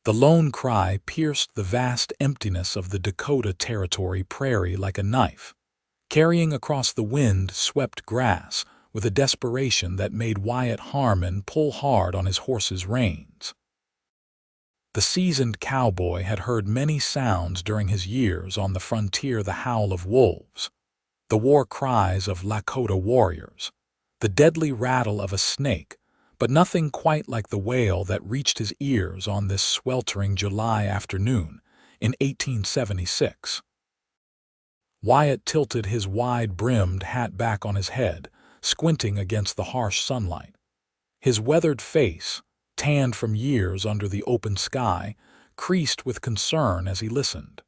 The lone cry pierced the vast emptiness of the Dakota Territory prairie like a knife, carrying across the wind-swept grass with a desperation that made Wyatt Harmon pull hard on his horse's reins. The seasoned cowboy had heard many sounds during his years on the frontier: the howl of wolves, the war cries of Lakota warriors, the deadly rattle of a snake, but nothing quite like the wail that reached his ears on this sweltering July afternoon in 1876. Wyatt tilted his wide-brimmed hat back on his head, squinting against the harsh sunlight. His weathered face, tanned from years under the open sky, creased with concern as he listened.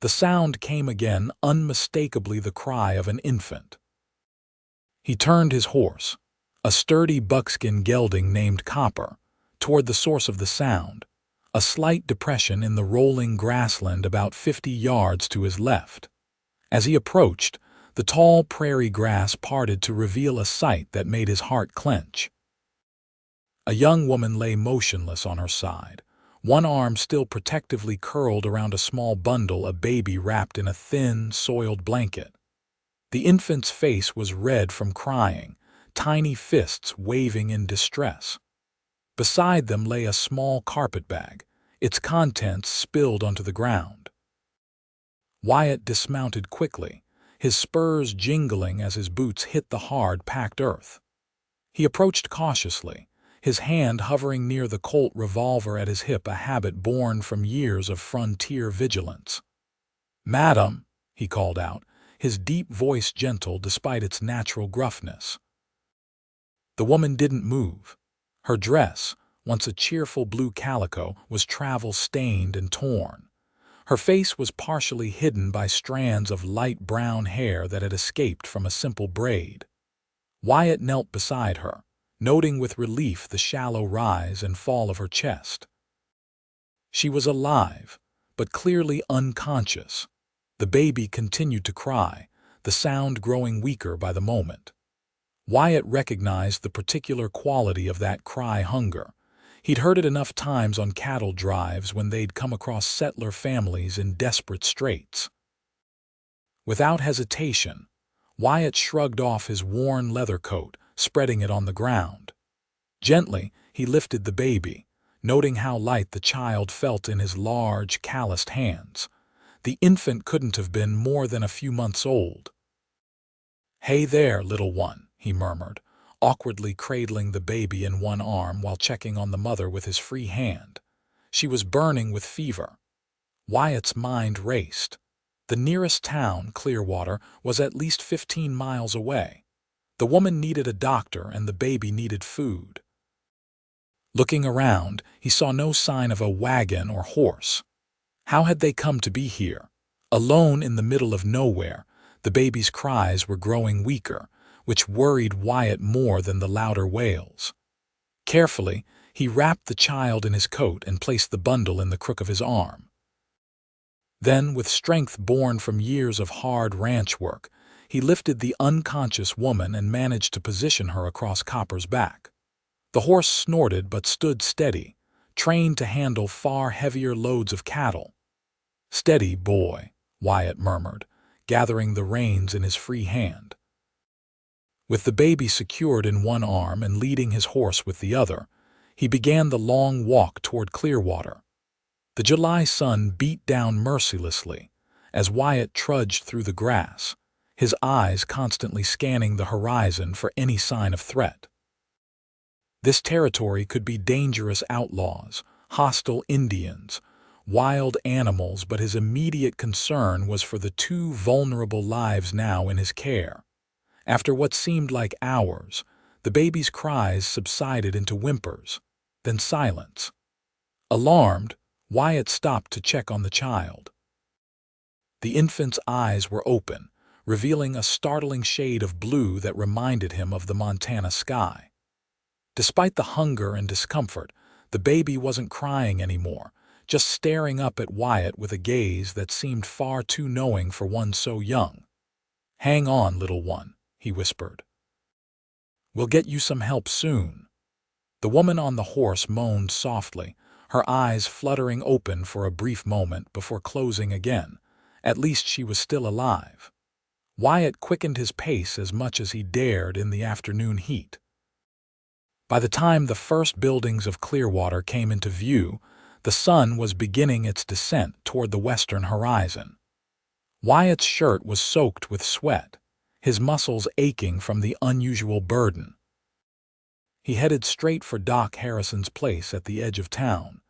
The sound came again, unmistakably the cry of an infant. He turned his horse, a sturdy buckskin gelding named Copper, toward the source of the sound, a slight depression in the rolling grassland about 50 yards to his left. As he approached, the tall prairie grass parted to reveal a sight that made his heart clench. A young woman lay motionless on her side, one arm still protectively curled around a small bundle, a baby wrapped in a thin, soiled blanket. The infant's face was red from crying, tiny fists waving in distress. Beside them lay a small carpet bag, its contents spilled onto the ground. Wyatt dismounted quickly, his spurs jingling as his boots hit the hard-packed earth. He approached cautiously, his hand hovering near the Colt revolver at his hip, a habit born from years of frontier vigilance. "Madam," he called out, his deep voice gentle despite its natural gruffness. The woman didn't move. Her dress, once a cheerful blue calico, was travel-stained and torn. Her face was partially hidden by strands of light brown hair that had escaped from a simple braid. Wyatt knelt beside her, noting with relief the shallow rise and fall of her chest. She was alive, but clearly unconscious. The baby continued to cry, the sound growing weaker by the moment. Wyatt recognized the particular quality of that cry: hunger. He'd heard it enough times on cattle drives when they'd come across settler families in desperate straits. Without hesitation, Wyatt shrugged off his worn leather coat, spreading it on the ground. Gently, he lifted the baby, noting how light the child felt in his large, calloused hands. The infant couldn't have been more than a few months old. "Hey there, little one," he murmured, awkwardly cradling the baby in one arm while checking on the mother with his free hand. She was burning with fever. Wyatt's mind raced. The nearest town, Clearwater, was at least 15 miles away. The woman needed a doctor and the baby needed food. Looking around, he saw no sign of a wagon or horse. How had they come to be here? Alone in the middle of nowhere, the baby's cries were growing weaker, which worried Wyatt more than the louder wails. Carefully, he wrapped the child in his coat and placed the bundle in the crook of his arm. Then, with strength born from years of hard ranch work, he lifted the unconscious woman and managed to position her across Copper's back. The horse snorted but stood steady, trained to handle far heavier loads of cattle. "Steady, boy," Wyatt murmured, gathering the reins in his free hand. With the baby secured in one arm and leading his horse with the other, he began the long walk toward Clearwater. The July sun beat down mercilessly as Wyatt trudged through the grass, his eyes constantly scanning the horizon for any sign of threat. This territory could be dangerous outlaws, hostile Indians, wild animals, but his immediate concern was for the two vulnerable lives now in his care. After what seemed like hours, the baby's cries subsided into whimpers, then silence. Alarmed, Wyatt stopped to check on the child. The infant's eyes were open, revealing a startling shade of blue that reminded him of the Montana sky. Despite the hunger and discomfort, the baby wasn't crying anymore, just staring up at Wyatt with a gaze that seemed far too knowing for one so young. "Hang on, little one," he whispered. "We'll get you some help soon." The woman on the horse moaned softly, her eyes fluttering open for a brief moment before closing again. At least she was still alive. Wyatt quickened his pace as much as he dared in the afternoon heat. By the time the first buildings of Clearwater came into view, the sun was beginning its descent toward the western horizon. Wyatt's shirt was soaked with sweat, his muscles aching from the unusual burden. He headed straight for Doc Harrison's place at the edge of town,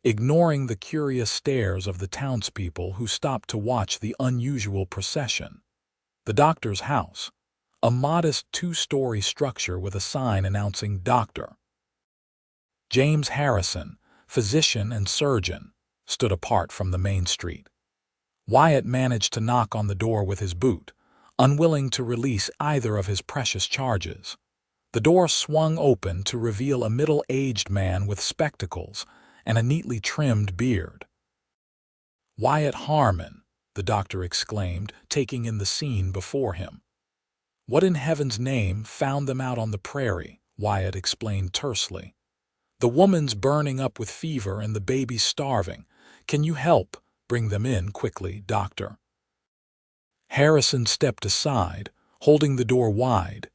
ignoring the curious stares of the townspeople who stopped to watch the unusual procession. The doctor's house, a modest two-story structure with a sign announcing Dr. James Harrison, physician and surgeon, stood apart from the main street. Wyatt managed to knock on the door with his boot, unwilling to release either of his precious charges. The door swung open to reveal a middle-aged man with spectacles and a neatly trimmed beard. "Wyatt Harmon," the doctor exclaimed, taking in the scene before him. "What in heaven's name found them out on the prairie?" Wyatt explained tersely. "The woman's burning up with fever and the baby's starving. Can you help? Bring them in quickly, doctor." Harrison stepped aside, holding the door wide.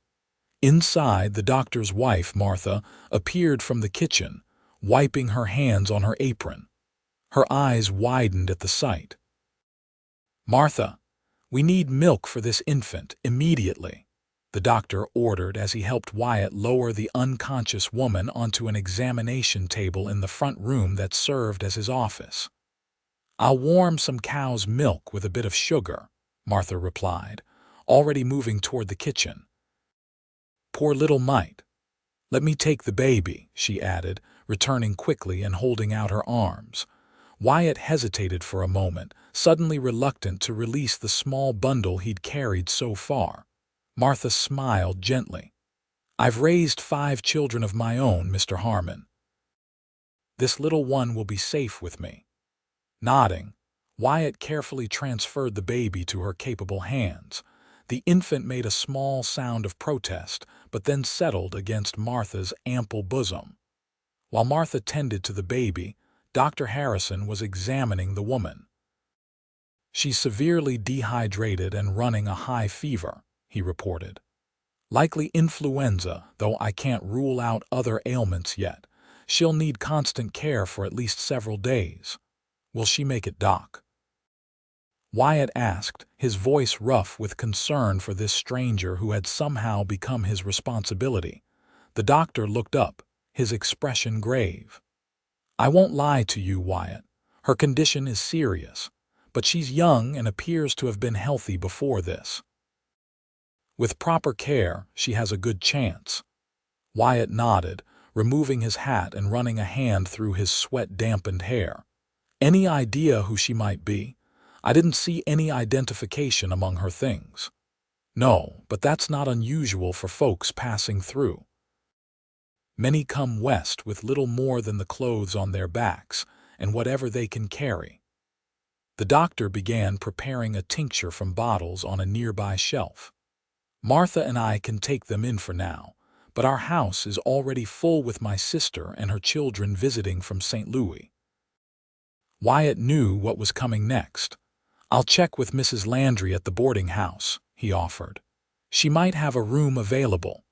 Inside, the doctor's wife, Martha, appeared from the kitchen, wiping her hands on her apron. Her eyes widened at the sight. "Martha, we need milk for this infant, immediately," the doctor ordered as he helped Wyatt lower the unconscious woman onto an examination table in the front room that served as his office. "I'll warm some cow's milk with a bit of sugar," Martha replied, already moving toward the kitchen. "Poor little mite. Let me take the baby," she added, returning quickly and holding out her arms. Wyatt hesitated for a moment, suddenly reluctant to release the small bundle he'd carried so far. Martha smiled gently. "I've raised 5 children of my own, Mr. Harmon. This little one will be safe with me." Nodding, Wyatt carefully transferred the baby to her capable hands. The infant made a small sound of protest, but then settled against Martha's ample bosom. While Martha tended to the baby, Dr. Harrison was examining the woman. "She's severely dehydrated and running a high fever," he reported. "Likely influenza, though I can't rule out other ailments yet. She'll need constant care for at least several days. Will she make it, Doc?" Wyatt asked, his voice rough with concern for this stranger who had somehow become his responsibility. The doctor looked up, his expression grave. "I won't lie to you, Wyatt. Her condition is serious, but she's young and appears to have been healthy before this. With proper care, she has a good chance." Wyatt nodded, removing his hat and running a hand through his sweat-dampened hair. "Any idea who she might be? I didn't see any identification among her things." "No, but that's not unusual for folks passing through. Many come west with little more than the clothes on their backs and whatever they can carry." The doctor began preparing a tincture from bottles on a nearby shelf. "Martha and I can take them in for now, but our house is already full with my sister and her children visiting from St. Louis." Wyatt knew what was coming next. "I'll check with Mrs. Landry at the boarding house," he offered. "She might have a room available."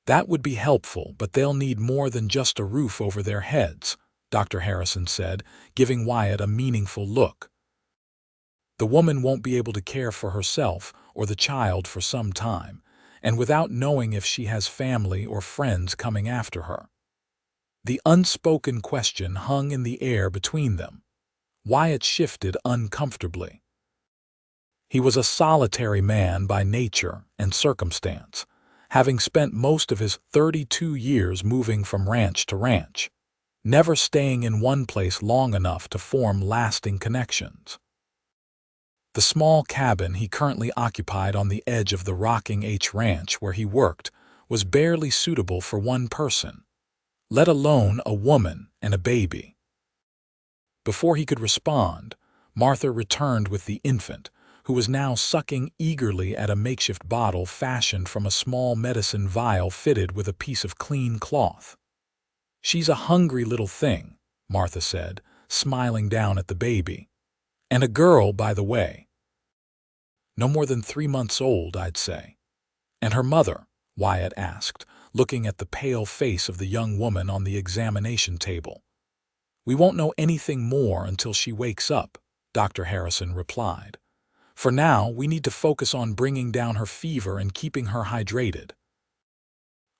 "That would be helpful, but they'll need more than just a roof over their heads," Dr. Harrison said, giving Wyatt a meaningful look. "The woman won't be able to care for herself or the child for some time, and without knowing if she has family or friends coming after her." The unspoken question hung in the air between them. Wyatt shifted uncomfortably. He was a solitary man by nature and circumstance, having spent most of his 32 years moving from ranch to ranch, never staying in one place long enough to form lasting connections. The small cabin he currently occupied on the edge of the Rocking H Ranch where he worked was barely suitable for one person, let alone a woman and a baby. Before he could respond, Martha returned with the infant, who was now sucking eagerly at a makeshift bottle fashioned from a small medicine vial fitted with a piece of clean cloth. "She's a hungry little thing," Martha said, smiling down at the baby. "And a girl, by the way." "No more than 3 months old, I'd say." "And her mother?" Wyatt asked, looking at the pale face of the young woman on the examination table. "We won't know anything more until she wakes up," Dr. Harrison replied. "For now, we need to focus on bringing down her fever and keeping her hydrated."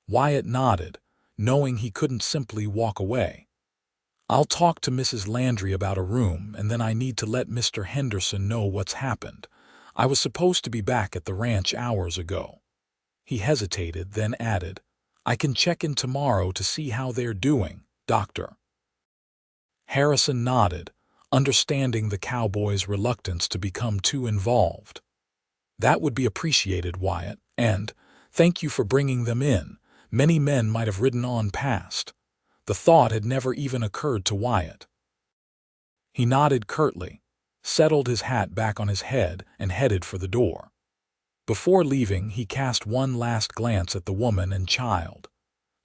Wyatt nodded, knowing he couldn't simply walk away. "I'll talk to Mrs. Landry about a room, and then I need to let Mr. Henderson know what's happened. I was supposed to be back at the ranch hours ago." He hesitated, then added, "I can check in tomorrow to see how they're doing, Doctor." Harrison nodded, understanding the cowboy's reluctance to become too involved. "That would be appreciated, Wyatt, and thank you for bringing them in. Many men might have ridden on past." The thought had never even occurred to Wyatt. He nodded curtly, settled his hat back on his head, and headed for the door. Before leaving, he cast one last glance at the woman and child.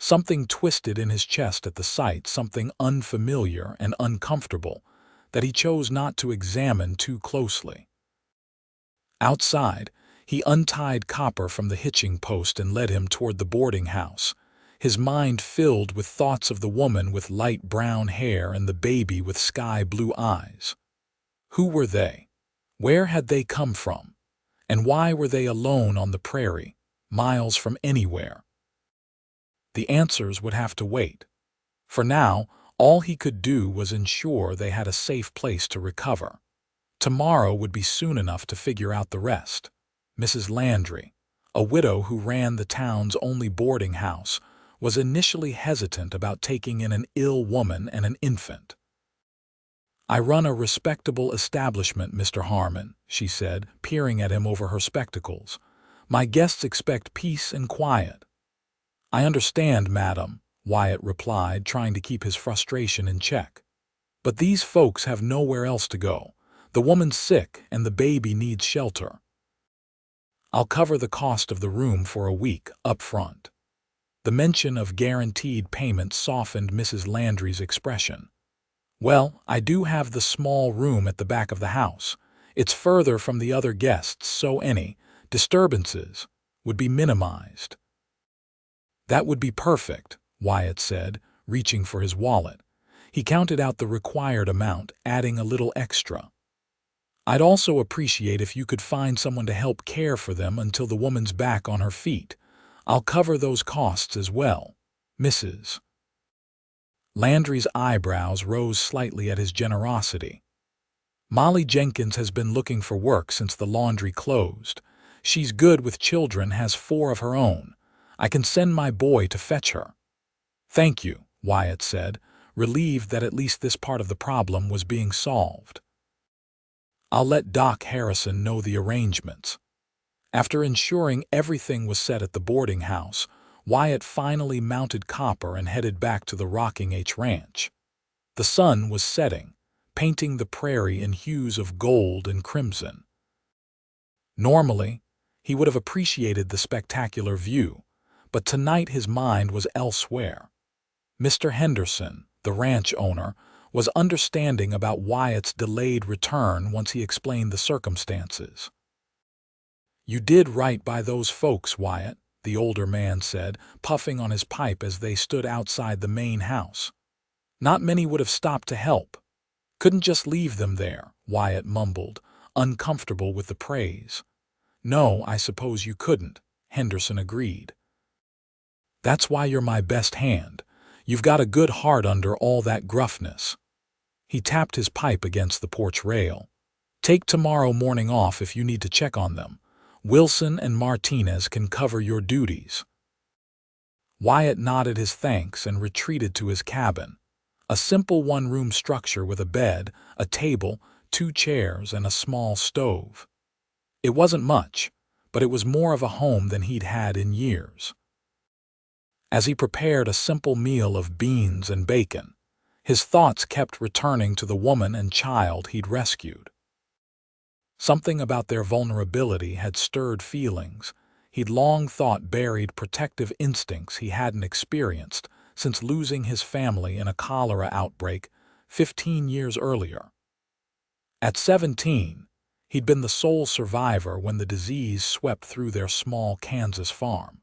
Something twisted in his chest at the sight, something unfamiliar and uncomfortable that he chose not to examine too closely. Outside, he untied Copper from the hitching post and led him toward the boarding house, his mind filled with thoughts of the woman with light brown hair and the baby with sky-blue eyes. Who were they? Where had they come from? And why were they alone on the prairie, miles from anywhere? The answers would have to wait. For now, all he could do was ensure they had a safe place to recover. Tomorrow would be soon enough to figure out the rest. Mrs. Landry, a widow who ran the town's only boarding house, was initially hesitant about taking in an ill woman and an infant. "I run a respectable establishment, Mr. Harmon," she said, peering at him over her spectacles. "My guests expect peace and quiet." "I understand, madam," Wyatt replied, trying to keep his frustration in check. "But these folks have nowhere else to go. The woman's sick and the baby needs shelter. I'll cover the cost of the room for a week, up front." The mention of guaranteed payment softened Mrs. Landry's expression. "Well, I do have the small room at the back of the house. It's further from the other guests, so any disturbances would be minimized." "That would be perfect," Wyatt said, reaching for his wallet. He counted out the required amount, adding a little extra. "I'd also appreciate if you could find someone to help care for them until the woman's back on her feet. I'll cover those costs as well, Mrs." Landry's eyebrows rose slightly at his generosity. "Molly Jenkins has been looking for work since the laundry closed. She's good with children, has 4 of her own. I can send my boy to fetch her." "Thank you," Wyatt said, relieved that at least this part of the problem was being solved. "I'll let Doc Harrison know the arrangements." After ensuring everything was set at the boarding house, Wyatt finally mounted Copper and headed back to the Rocking H Ranch. The sun was setting, painting the prairie in hues of gold and crimson. Normally, he would have appreciated the spectacular view, but tonight his mind was elsewhere. Mr. Henderson, the ranch owner, was understanding about Wyatt's delayed return once he explained the circumstances. "You did right by those folks, Wyatt," the older man said, puffing on his pipe as they stood outside the main house. "Not many would have stopped to help." "Couldn't just leave them there," Wyatt mumbled, uncomfortable with the praise. "No, I suppose you couldn't," Henderson agreed. "That's why you're my best hand. You've got a good heart under all that gruffness." He tapped his pipe against the porch rail. "Take tomorrow morning off if you need to check on them. Wilson and Martinez can cover your duties." Wyatt nodded his thanks and retreated to his cabin, a simple one-room structure with a bed, a table, 2 chairs, and a small stove. It wasn't much, but it was more of a home than he'd had in years. As he prepared a simple meal of beans and bacon, his thoughts kept returning to the woman and child he'd rescued. Something about their vulnerability had stirred feelings he'd long thought buried, protective instincts he hadn't experienced since losing his family in a cholera outbreak 15 years earlier. At 17, he'd been the sole survivor when the disease swept through their small Kansas farm.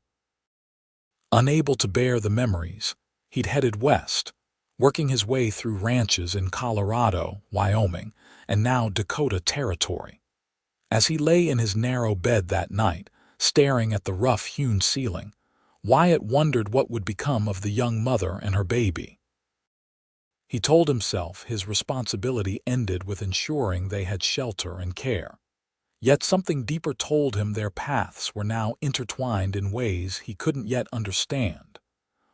Unable to bear the memories, he'd headed west, working his way through ranches in Colorado, Wyoming, and now Dakota Territory. As he lay in his narrow bed that night, staring at the rough-hewn ceiling, Wyatt wondered what would become of the young mother and her baby. He told himself his responsibility ended with ensuring they had shelter and care. Yet something deeper told him their paths were now intertwined in ways he couldn't yet understand.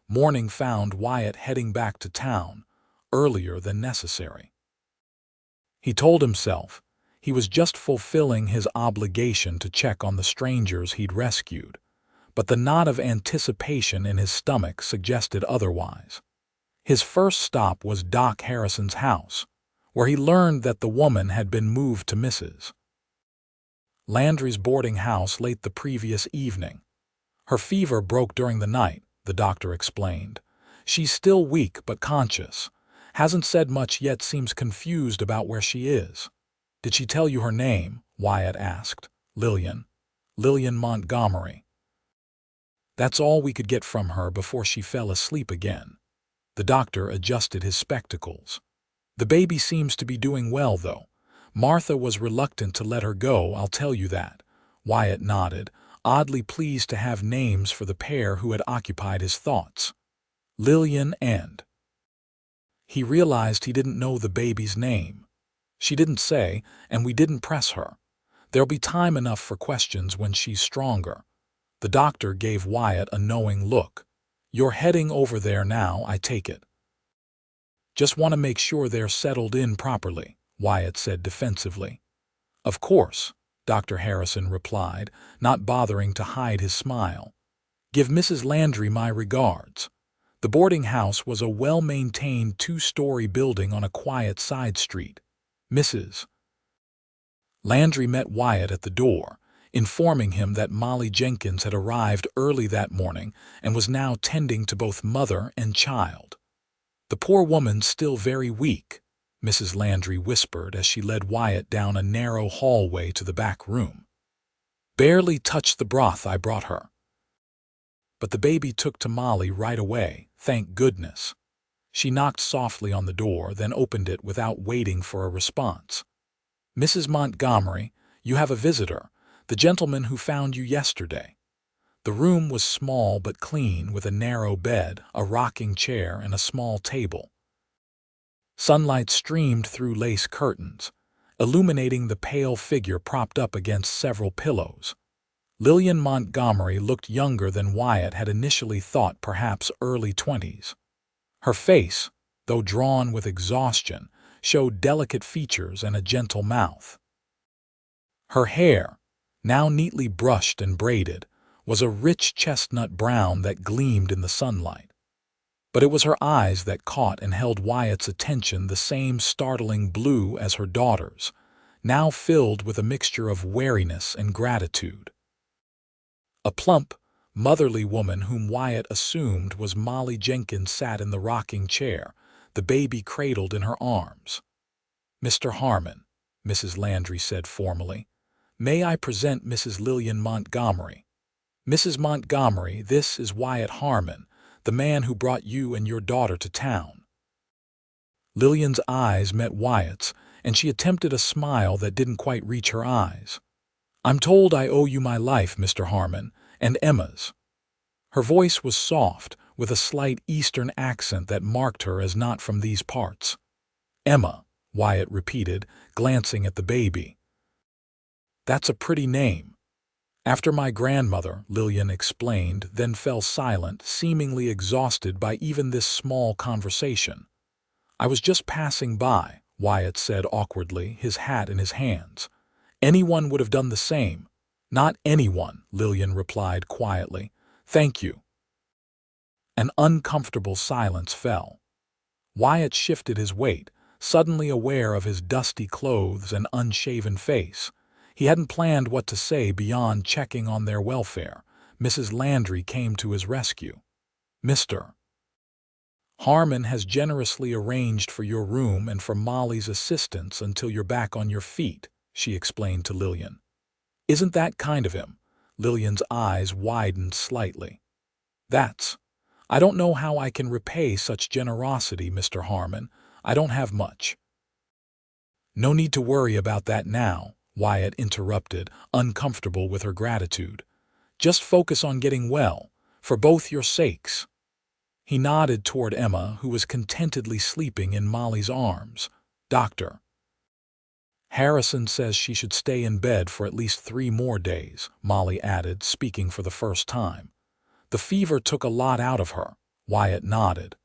Morning found Wyatt heading back to town, earlier than necessary. He told himself he was just fulfilling his obligation to check on the strangers he'd rescued, but the knot of anticipation in his stomach suggested otherwise. His first stop was Doc Harrison's house, where he learned that the woman had been moved to Mrs. Landry's boarding house late the previous evening. Her fever broke during the night, the doctor explained. She's still weak but conscious. Hasn't said much yet, seems confused about where she is. Did she tell you her name? Wyatt asked. Lillian Montgomery. That's all we could get from her before she fell asleep again. The doctor adjusted his spectacles. The baby seems to be doing well, though. Martha was reluctant to let her go, I'll tell you that. Wyatt nodded, oddly pleased to have names for the pair who had occupied his thoughts. Lillian and... He realized he didn't know the baby's name. She didn't say, and we didn't press her. There'll be time enough for questions when she's stronger. The doctor gave Wyatt a knowing look. You're heading over there now, I take it. Just want to make sure they're settled in properly, Wyatt said defensively. Of course, Dr. Harrison replied, not bothering to hide his smile. Give Mrs. Landry my regards. The boarding house was a well-maintained two-story building on a quiet side street. Mrs. Landry met Wyatt at the door, informing him that Molly Jenkins had arrived early that morning and was now tending to both mother and child. The poor woman's still very weak, Mrs. Landry whispered as she led Wyatt down a narrow hallway to the back room. Barely touched the broth I brought her. But the baby took to Molly right away, thank goodness. She knocked softly on the door, then opened it without waiting for a response. Mrs. Montgomery, you have a visitor, the gentleman who found you yesterday. The room was small but clean, with a narrow bed, a rocking chair, and a small table. Sunlight streamed through lace curtains, illuminating the pale figure propped up against several pillows. Lillian Montgomery looked younger than Wyatt had initially thought, perhaps early 20s. Her face, though drawn with exhaustion, showed delicate features and a gentle mouth. Her hair, now neatly brushed and braided, was a rich chestnut brown that gleamed in the sunlight. But it was her eyes that caught and held Wyatt's attention, the same startling blue as her daughter's, now filled with a mixture of wariness and gratitude. A plump, motherly woman whom Wyatt assumed was Molly Jenkins sat in the rocking chair, the baby cradled in her arms. Mr. Harmon, Mrs. Landry said formally, may I present Mrs. Lillian Montgomery? Mrs. Montgomery, this is Wyatt Harmon, the man who brought you and your daughter to town. Lillian's eyes met Wyatt's, and she attempted a smile that didn't quite reach her eyes. I'm told I owe you my life, Mr. Harmon, and Emma's. Her voice was soft, with a slight Eastern accent that marked her as not from these parts. Emma, Wyatt repeated, glancing at the baby. That's a pretty name. After my grandmother, Lillian explained, then fell silent, seemingly exhausted by even this small conversation. I was just passing by, Wyatt said awkwardly, his hat in his hands. Anyone would have done the same. Not anyone, Lillian replied quietly. Thank you. An uncomfortable silence fell. Wyatt shifted his weight, suddenly aware of his dusty clothes and unshaven face. He hadn't planned what to say beyond checking on their welfare. Mrs. Landry came to his rescue. Mr. Harmon has generously arranged for your room and for Molly's assistance until you're back on your feet, she explained to Lillian. Isn't that kind of him? Lillian's eyes widened slightly. I don't know how I can repay such generosity, Mr. Harmon. I don't have much. No need to worry about that now, Wyatt interrupted, uncomfortable with her gratitude. Just focus on getting well, for both your sakes. He nodded toward Emma, who was contentedly sleeping in Molly's arms. Doctor Harrison says she should stay in bed for at least 3 more days, Molly added, speaking for the first time. The fever took a lot out of her. Wyatt nodded.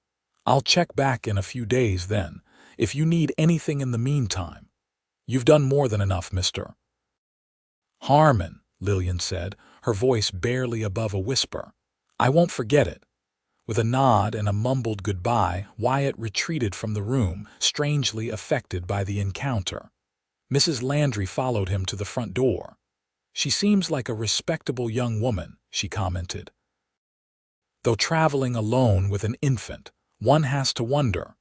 I'll check back in a few days then, if you need anything in the meantime. You've done more than enough, Mr. Harmon, Lillian said, her voice barely above a whisper. I won't forget it. With a nod and a mumbled goodbye, Wyatt retreated from the room, strangely affected by the encounter. Mrs. Landry followed him to the front door. She seems like a respectable young woman, she commented. Though traveling alone with an infant, one has to wonder.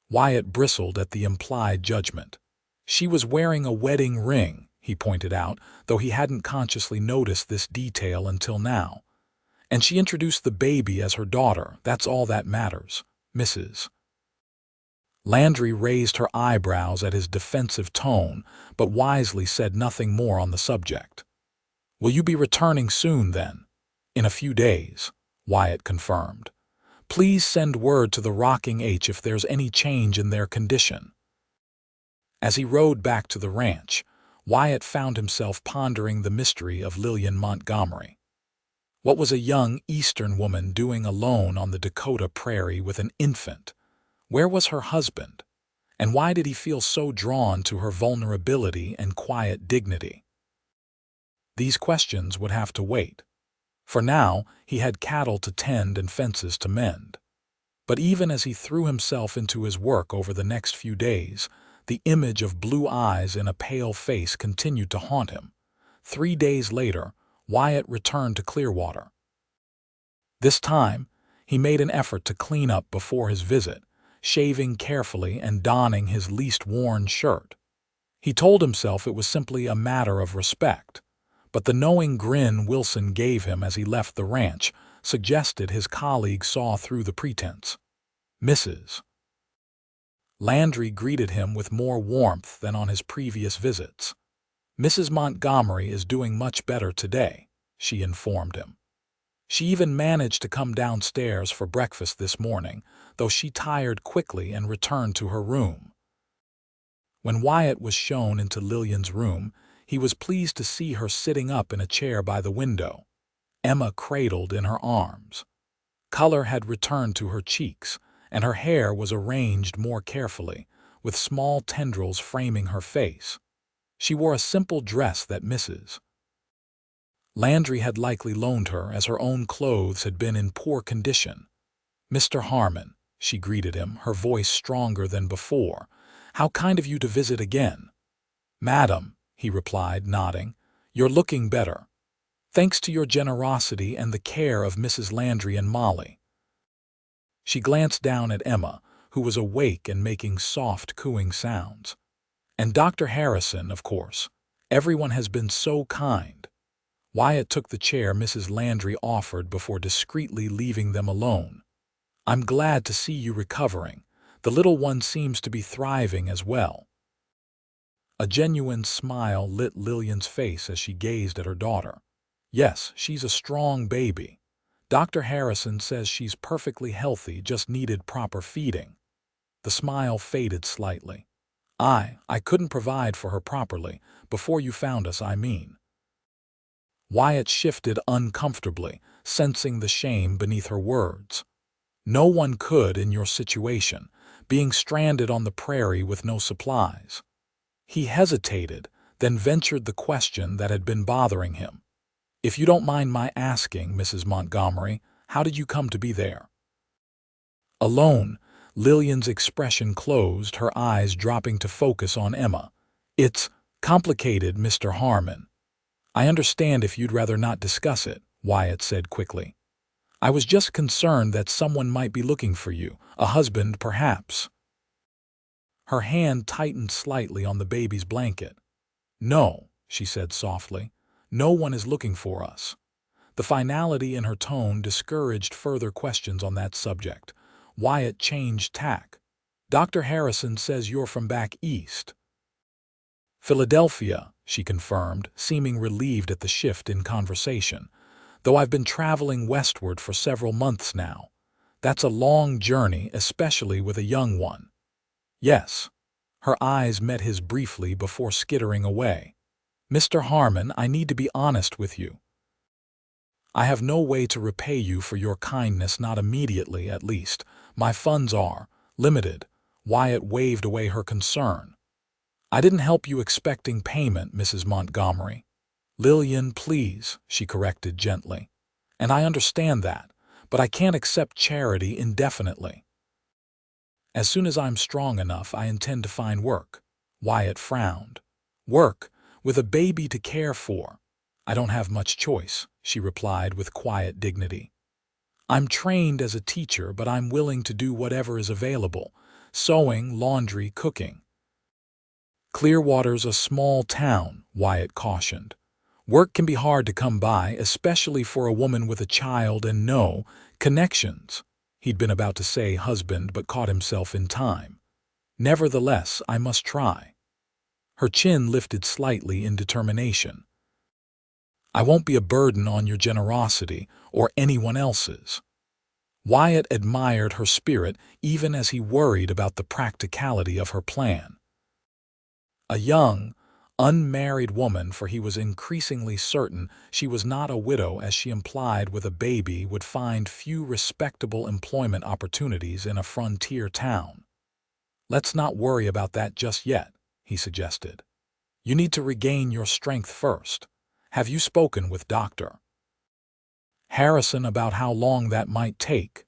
Wyatt bristled at the implied judgment. She was wearing a wedding ring, he pointed out, though he hadn't consciously noticed this detail until now. And she introduced the baby as her daughter. That's all that matters, Mrs. Landry raised her eyebrows at his defensive tone, but wisely said nothing more on the subject. Will you be returning soon, then? In a few days, Wyatt confirmed. Please send word to the Rocking H if there's any change in their condition. As he rode back to the ranch, Wyatt found himself pondering the mystery of Lillian Montgomery. What was a young Eastern woman doing alone on the Dakota prairie with an infant? Where was her husband? And why did he feel so drawn to her vulnerability and quiet dignity? These questions would have to wait. For now, he had cattle to tend and fences to mend. But even as he threw himself into his work over the next few days, the image of blue eyes in a pale face continued to haunt him. 3 days later, Wyatt returned to Clearwater. This time, he made an effort to clean up before his visit, shaving carefully and donning his least worn shirt. He told himself it was simply a matter of respect, but the knowing grin Wilson gave him as he left the ranch suggested his colleague saw through the pretense. Mrs. Landry greeted him with more warmth than on his previous visits. Mrs. Montgomery is doing much better today, she informed him. She even managed to come downstairs for breakfast this morning, though she tired quickly and returned to her room. When Wyatt was shown into Lillian's room, he was pleased to see her sitting up in a chair by the window, Emma cradled in her arms. Color had returned to her cheeks, and her hair was arranged more carefully, with small tendrils framing her face. She wore a simple dress that Mrs. Landry had likely loaned her, as her own clothes had been in poor condition. Mr. Harmon, she greeted him, her voice stronger than before. How kind of you to visit again. Madam, he replied, nodding, you're looking better. Thanks to your generosity and the care of Mrs. Landry and Molly. She glanced down at Emma, who was awake and making soft cooing sounds. And Dr. Harrison, of course. Everyone has been so kind. Wyatt took the chair Mrs. Landry offered before discreetly leaving them alone. I'm glad to see you recovering. The little one seems to be thriving as well. A genuine smile lit Lillian's face as she gazed at her daughter. Yes, she's a strong baby. Dr. Harrison says she's perfectly healthy, just needed proper feeding. The smile faded slightly. I couldn't provide for her properly, before you found us, I mean. Wyatt shifted uncomfortably, sensing the shame beneath her words. No one could in your situation, being stranded on the prairie with no supplies. He hesitated, then ventured the question that had been bothering him. If you don't mind my asking, Mrs. Montgomery, how did you come to be there? Alone, Lillian's expression closed, her eyes dropping to focus on Emma. It's complicated, Mr. Harmon. I understand if you'd rather not discuss it, Wyatt said quickly. I was just concerned that someone might be looking for you, a husband perhaps. Her hand tightened slightly on the baby's blanket. No, she said softly. No one is looking for us. The finality in her tone discouraged further questions on that subject. Wyatt changed tack. Dr. Harrison says you're from back east. Philadelphia, she confirmed, seeming relieved at the shift in conversation. Though I've been traveling westward for several months now. That's a long journey, especially with a young one. Yes. Her eyes met his briefly before skittering away. Mr. Harmon, I need to be honest with you. I have no way to repay you for your kindness, not immediately, at least. My funds are limited. Wyatt waved away her concern. I didn't help you expecting payment, Mrs. Montgomery. Lillian, please, she corrected gently. And I understand that, but I can't accept charity indefinitely. As soon as I'm strong enough, I intend to find work. Wyatt frowned. Work, with a baby to care for. I don't have much choice, she replied with quiet dignity. I'm trained as a teacher, but I'm willing to do whatever is available. Sewing, laundry, cooking. Clearwater's a small town, Wyatt cautioned. Work can be hard to come by, especially for a woman with a child and no connections. He'd been about to say husband, but caught himself in time. Nevertheless, I must try. Her chin lifted slightly in determination. I won't be a burden on your generosity or anyone else's. Wyatt admired her spirit even as he worried about the practicality of her plan. A young, unmarried woman, for he was increasingly certain she was not a widow, as she implied with a baby, would find few respectable employment opportunities in a frontier town. Let's not worry about that just yet, he suggested. You need to regain your strength first. Have you spoken with Dr. Harrison about how long that might take?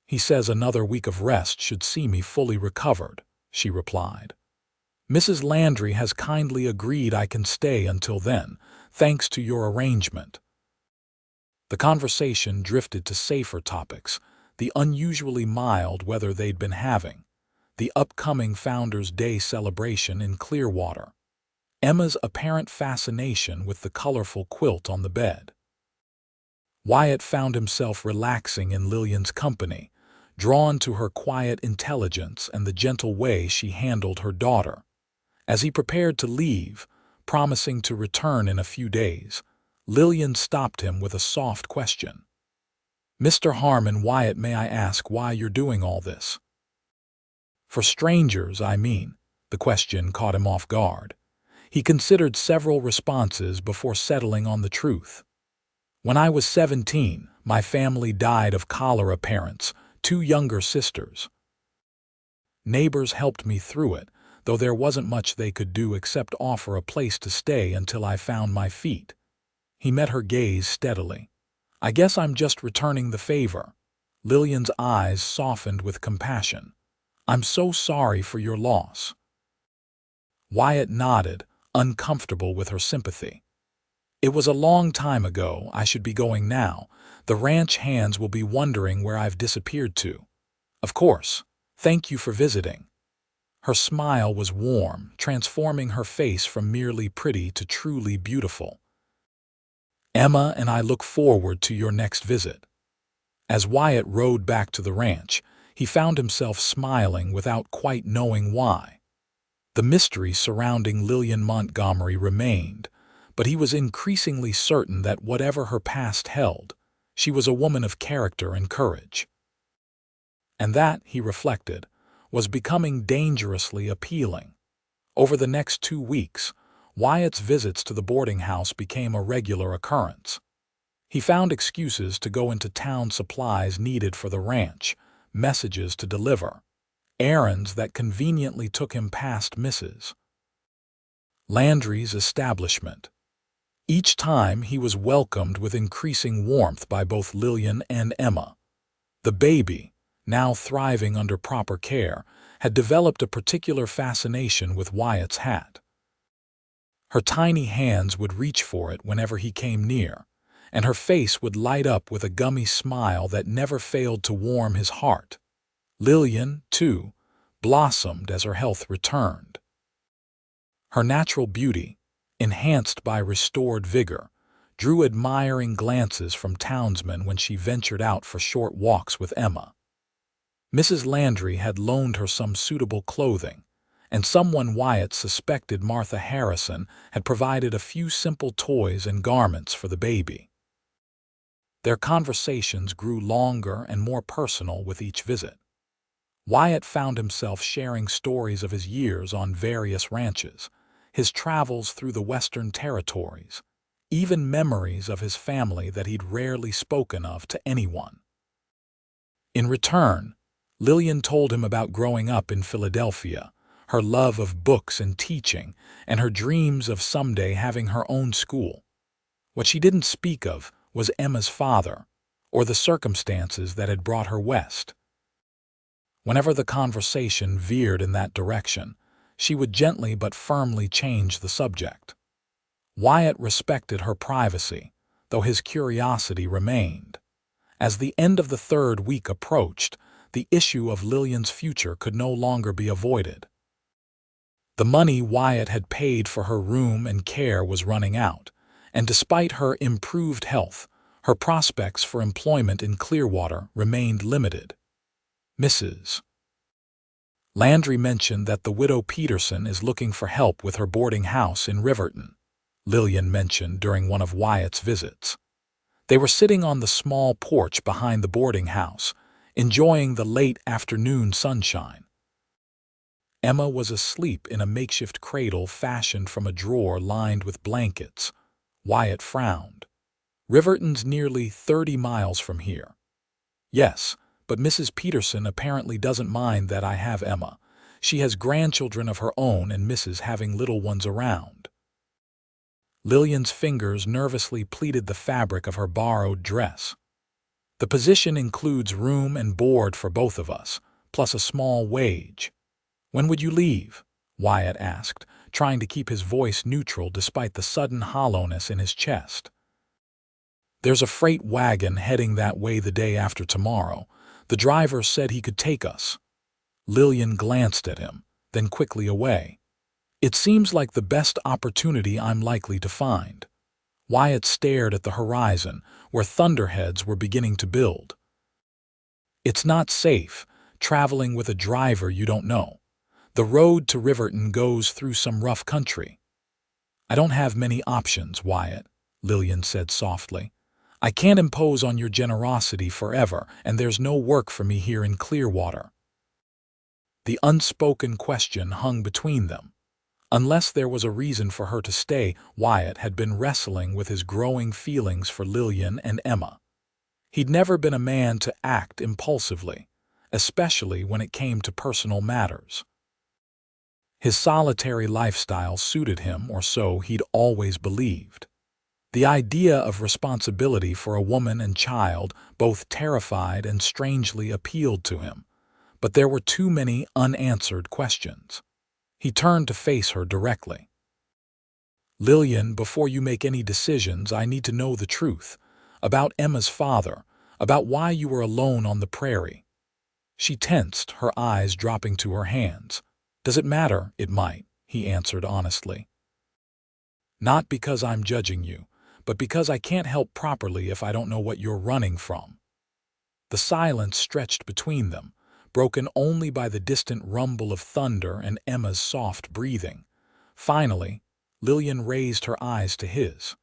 He says another week of rest should see me fully recovered, she replied. Mrs. Landry has kindly agreed I can stay until then, thanks to your arrangement. The conversation drifted to safer topics, the unusually mild weather they'd been having, the upcoming Founders' Day celebration in Clearwater, Emma's apparent fascination with the colorful quilt on the bed. Wyatt found himself relaxing in Lillian's company, drawn to her quiet intelligence and the gentle way she handled her daughter. As he prepared to leave, promising to return in a few days, Lillian stopped him with a soft question. Mr. Harmon, Wyatt, may I ask why you're doing all this? For strangers, I mean. The question caught him off guard. He considered several responses before settling on the truth. When I was 17, my family died of cholera. Parents, 2 younger sisters. Neighbors helped me through it, though there wasn't much they could do except offer a place to stay until I found my feet. He met her gaze steadily. I guess I'm just returning the favor. Lillian's eyes softened with compassion. I'm so sorry for your loss. Wyatt nodded, uncomfortable with her sympathy. It was a long time ago. I should be going now. The ranch hands will be wondering where I've disappeared to. Of course. Thank you for visiting. Her smile was warm, transforming her face from merely pretty to truly beautiful. Emma and I look forward to your next visit. As Wyatt rode back to the ranch, he found himself smiling without quite knowing why. The mystery surrounding Lillian Montgomery remained, but he was increasingly certain that whatever her past held, she was a woman of character and courage. And that, he reflected, was becoming dangerously appealing. Over the next 2 weeks, Wyatt's visits to the boarding house became a regular occurrence. He found excuses to go into town, supplies needed for the ranch, messages to deliver, errands that conveniently took him past Mrs. Landry's establishment. Each time he was welcomed with increasing warmth by both Lillian and Emma. The baby, now thriving under proper care, had developed a particular fascination with Wyatt's hat. Her tiny hands would reach for it whenever he came near, and her face would light up with a gummy smile that never failed to warm his heart. Lillian, too, blossomed as her health returned. Her natural beauty, enhanced by restored vigor, drew admiring glances from townsmen when she ventured out for short walks with Emma. Mrs. Landry had loaned her some suitable clothing, and someone Wyatt suspected Martha Harrison had provided a few simple toys and garments for the baby. Their conversations grew longer and more personal with each visit. Wyatt found himself sharing stories of his years on various ranches, his travels through the Western Territories, even memories of his family that he'd rarely spoken of to anyone. In return, Lillian told him about growing up in Philadelphia, her love of books and teaching, and her dreams of someday having her own school. What she didn't speak of was Emma's father, or the circumstances that had brought her west. Whenever the conversation veered in that direction, she would gently but firmly change the subject. Wyatt respected her privacy, though his curiosity remained. As the end of the third week approached, the issue of Lillian's future could no longer be avoided. The money Wyatt had paid for her room and care was running out, and despite her improved health, her prospects for employment in Clearwater remained limited. Mrs. Landry mentioned that the widow Peterson is looking for help with her boarding house in Riverton, Lillian mentioned during one of Wyatt's visits. They were sitting on the small porch behind the boarding house, enjoying the late afternoon sunshine. Emma was asleep in a makeshift cradle fashioned from a drawer lined with blankets. Wyatt frowned. Riverton's nearly 30 miles from here. Yes, but Mrs. Peterson apparently doesn't mind that I have Emma. She has grandchildren of her own and misses having little ones around. Lillian's fingers nervously pleated the fabric of her borrowed dress. The position includes room and board for both of us, plus a small wage. When would you leave? Wyatt asked, trying to keep his voice neutral despite the sudden hollowness in his chest. There's a freight wagon heading that way the day after tomorrow. The driver said he could take us. Lillian glanced at him, then quickly away. It seems like the best opportunity I'm likely to find. Wyatt stared at the horizon, where thunderheads were beginning to build. It's not safe, traveling with a driver you don't know. The road to Riverton goes through some rough country. I don't have many options, Wyatt, Lillian said softly. I can't impose on your generosity forever, and there's no work for me here in Clearwater. The unspoken question hung between them. Unless there was a reason for her to stay, Wyatt had been wrestling with his growing feelings for Lillian and Emma. He'd never been a man to act impulsively, especially when it came to personal matters. His solitary lifestyle suited him, or so he'd always believed. The idea of responsibility for a woman and child both terrified and strangely appealed to him, but there were too many unanswered questions. He turned to face her directly. Lillian, before you make any decisions, I need to know the truth. About Emma's father, about why you were alone on the prairie. She tensed, her eyes dropping to her hands. Does it matter? It might, he answered honestly. Not because I'm judging you, but because I can't help properly if I don't know what you're running from. The silence stretched between them, broken only by the distant rumble of thunder and Emma's soft breathing. Finally, Lillian raised her eyes to his.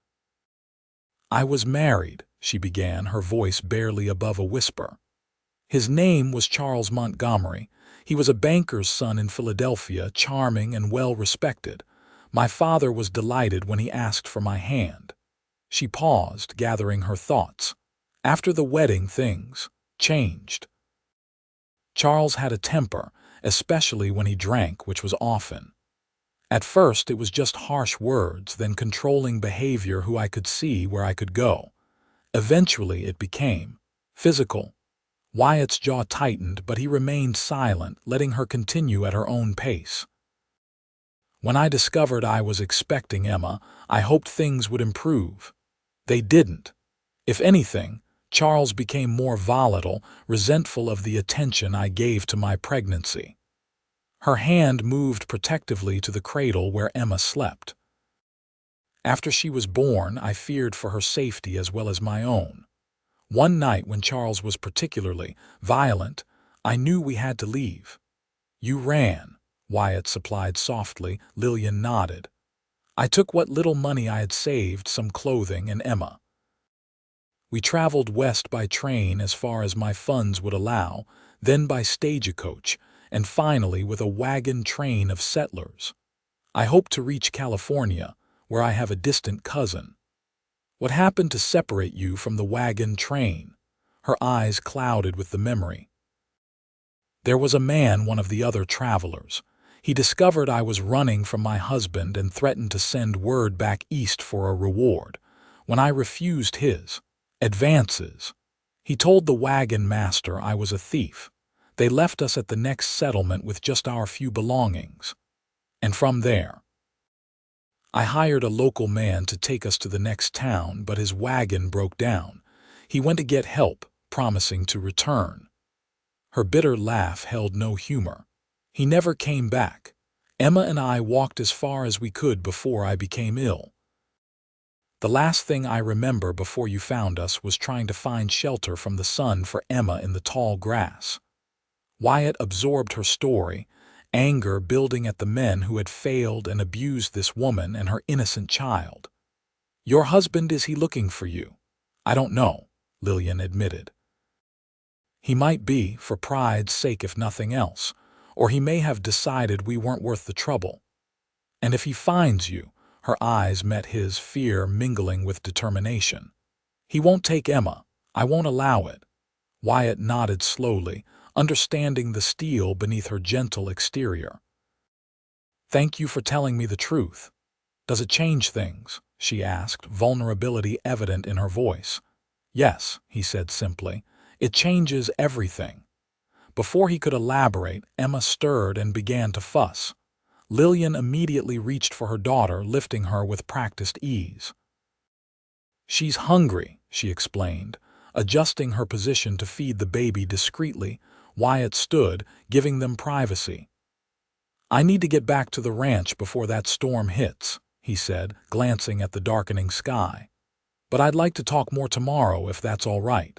I was married, she began, her voice barely above a whisper. His name was Charles Montgomery. He was a banker's son in Philadelphia, charming and well-respected. My father was delighted when he asked for my hand. She paused, gathering her thoughts. After the wedding, things changed. Charles had a temper, especially when he drank, which was often. At first, it was just harsh words, then controlling behavior who I could see where I could go. Eventually, it became physical. Wyatt's jaw tightened, but he remained silent, letting her continue at her own pace. When I discovered I was expecting Emma, I hoped things would improve. They didn't. If anything, Charles became more volatile, resentful of the attention I gave to my pregnancy. Her hand moved protectively to the cradle where Emma slept. After she was born, I feared for her safety as well as my own. One night when Charles was particularly violent, I knew we had to leave. You ran, Wyatt supplied softly. Lillian nodded. I took what little money I had saved, some clothing, and Emma. We traveled west by train as far as my funds would allow, then by stagecoach, and finally with a wagon train of settlers. I hoped to reach California, where I have a distant cousin. What happened to separate you from the wagon train? Her eyes clouded with the memory. There was a man, one of the other travelers. He discovered I was running from my husband and threatened to send word back east for a reward. When I refused his advances, he told the wagon master I was a thief. They left us at the next settlement with just our few belongings. And from there, I hired a local man to take us to the next town, but his wagon broke down. He went to get help, promising to return. Her bitter laugh held no humor. He never came back. Emma and I walked as far as we could before I became ill. The last thing I remember before you found us was trying to find shelter from the sun for Emma in the tall grass. Wyatt absorbed her story, anger building at the men who had failed and abused this woman and her innocent child. Your husband, is he looking for you? I don't know, Lillian admitted. He might be, for pride's sake if nothing else, or he may have decided we weren't worth the trouble. And if he finds you, her eyes met his, fear mingling with determination. He won't take Emma. I won't allow it. Wyatt nodded slowly, understanding the steel beneath her gentle exterior. Thank you for telling me the truth. Does it change things? She asked, vulnerability evident in her voice. Yes, he said simply. It changes everything. Before he could elaborate, Emma stirred and began to fuss. Lillian immediately reached for her daughter, lifting her with practiced ease. She's hungry, she explained, adjusting her position to feed the baby discreetly. Wyatt stood, giving them privacy. I need to get back to the ranch before that storm hits, he said, glancing at the darkening sky. But I'd like to talk more tomorrow if that's all right.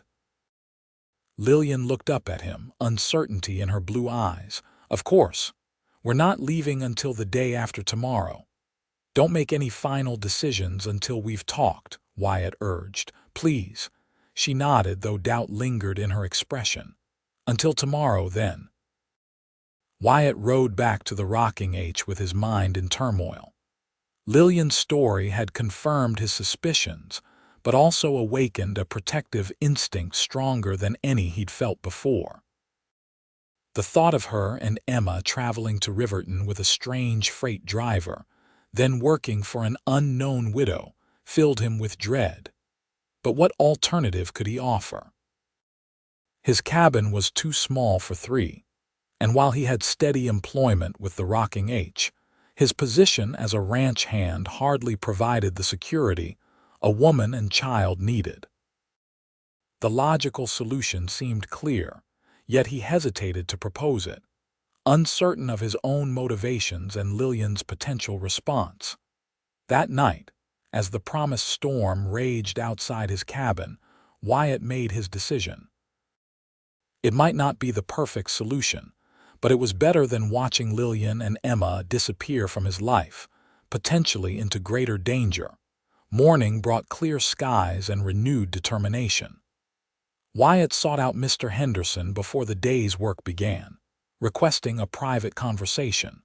Lillian looked up at him, uncertainty in her blue eyes. Of course. We're not leaving until the day after tomorrow. Don't make any final decisions until we've talked, Wyatt urged. Please. She nodded, though doubt lingered in her expression. Until tomorrow, then. Wyatt rode back to the rocking H with his mind in turmoil. Lillian's story had confirmed his suspicions, but also awakened a protective instinct stronger than any he'd felt before. The thought of her and Emma traveling to Riverton with a strange freight driver, then working for an unknown widow, filled him with dread. But what alternative could he offer? His cabin was too small for three, and while he had steady employment with the Rocking H, his position as a ranch hand hardly provided the security a woman and child needed. The logical solution seemed clear, yet he hesitated to propose it, uncertain of his own motivations and Lillian's potential response. That night, as the promised storm raged outside his cabin, Wyatt made his decision. It might not be the perfect solution, but it was better than watching Lillian and Emma disappear from his life, potentially into greater danger. Morning brought clear skies and renewed determination. Wyatt sought out Mr. Henderson before the day's work began, requesting a private conversation.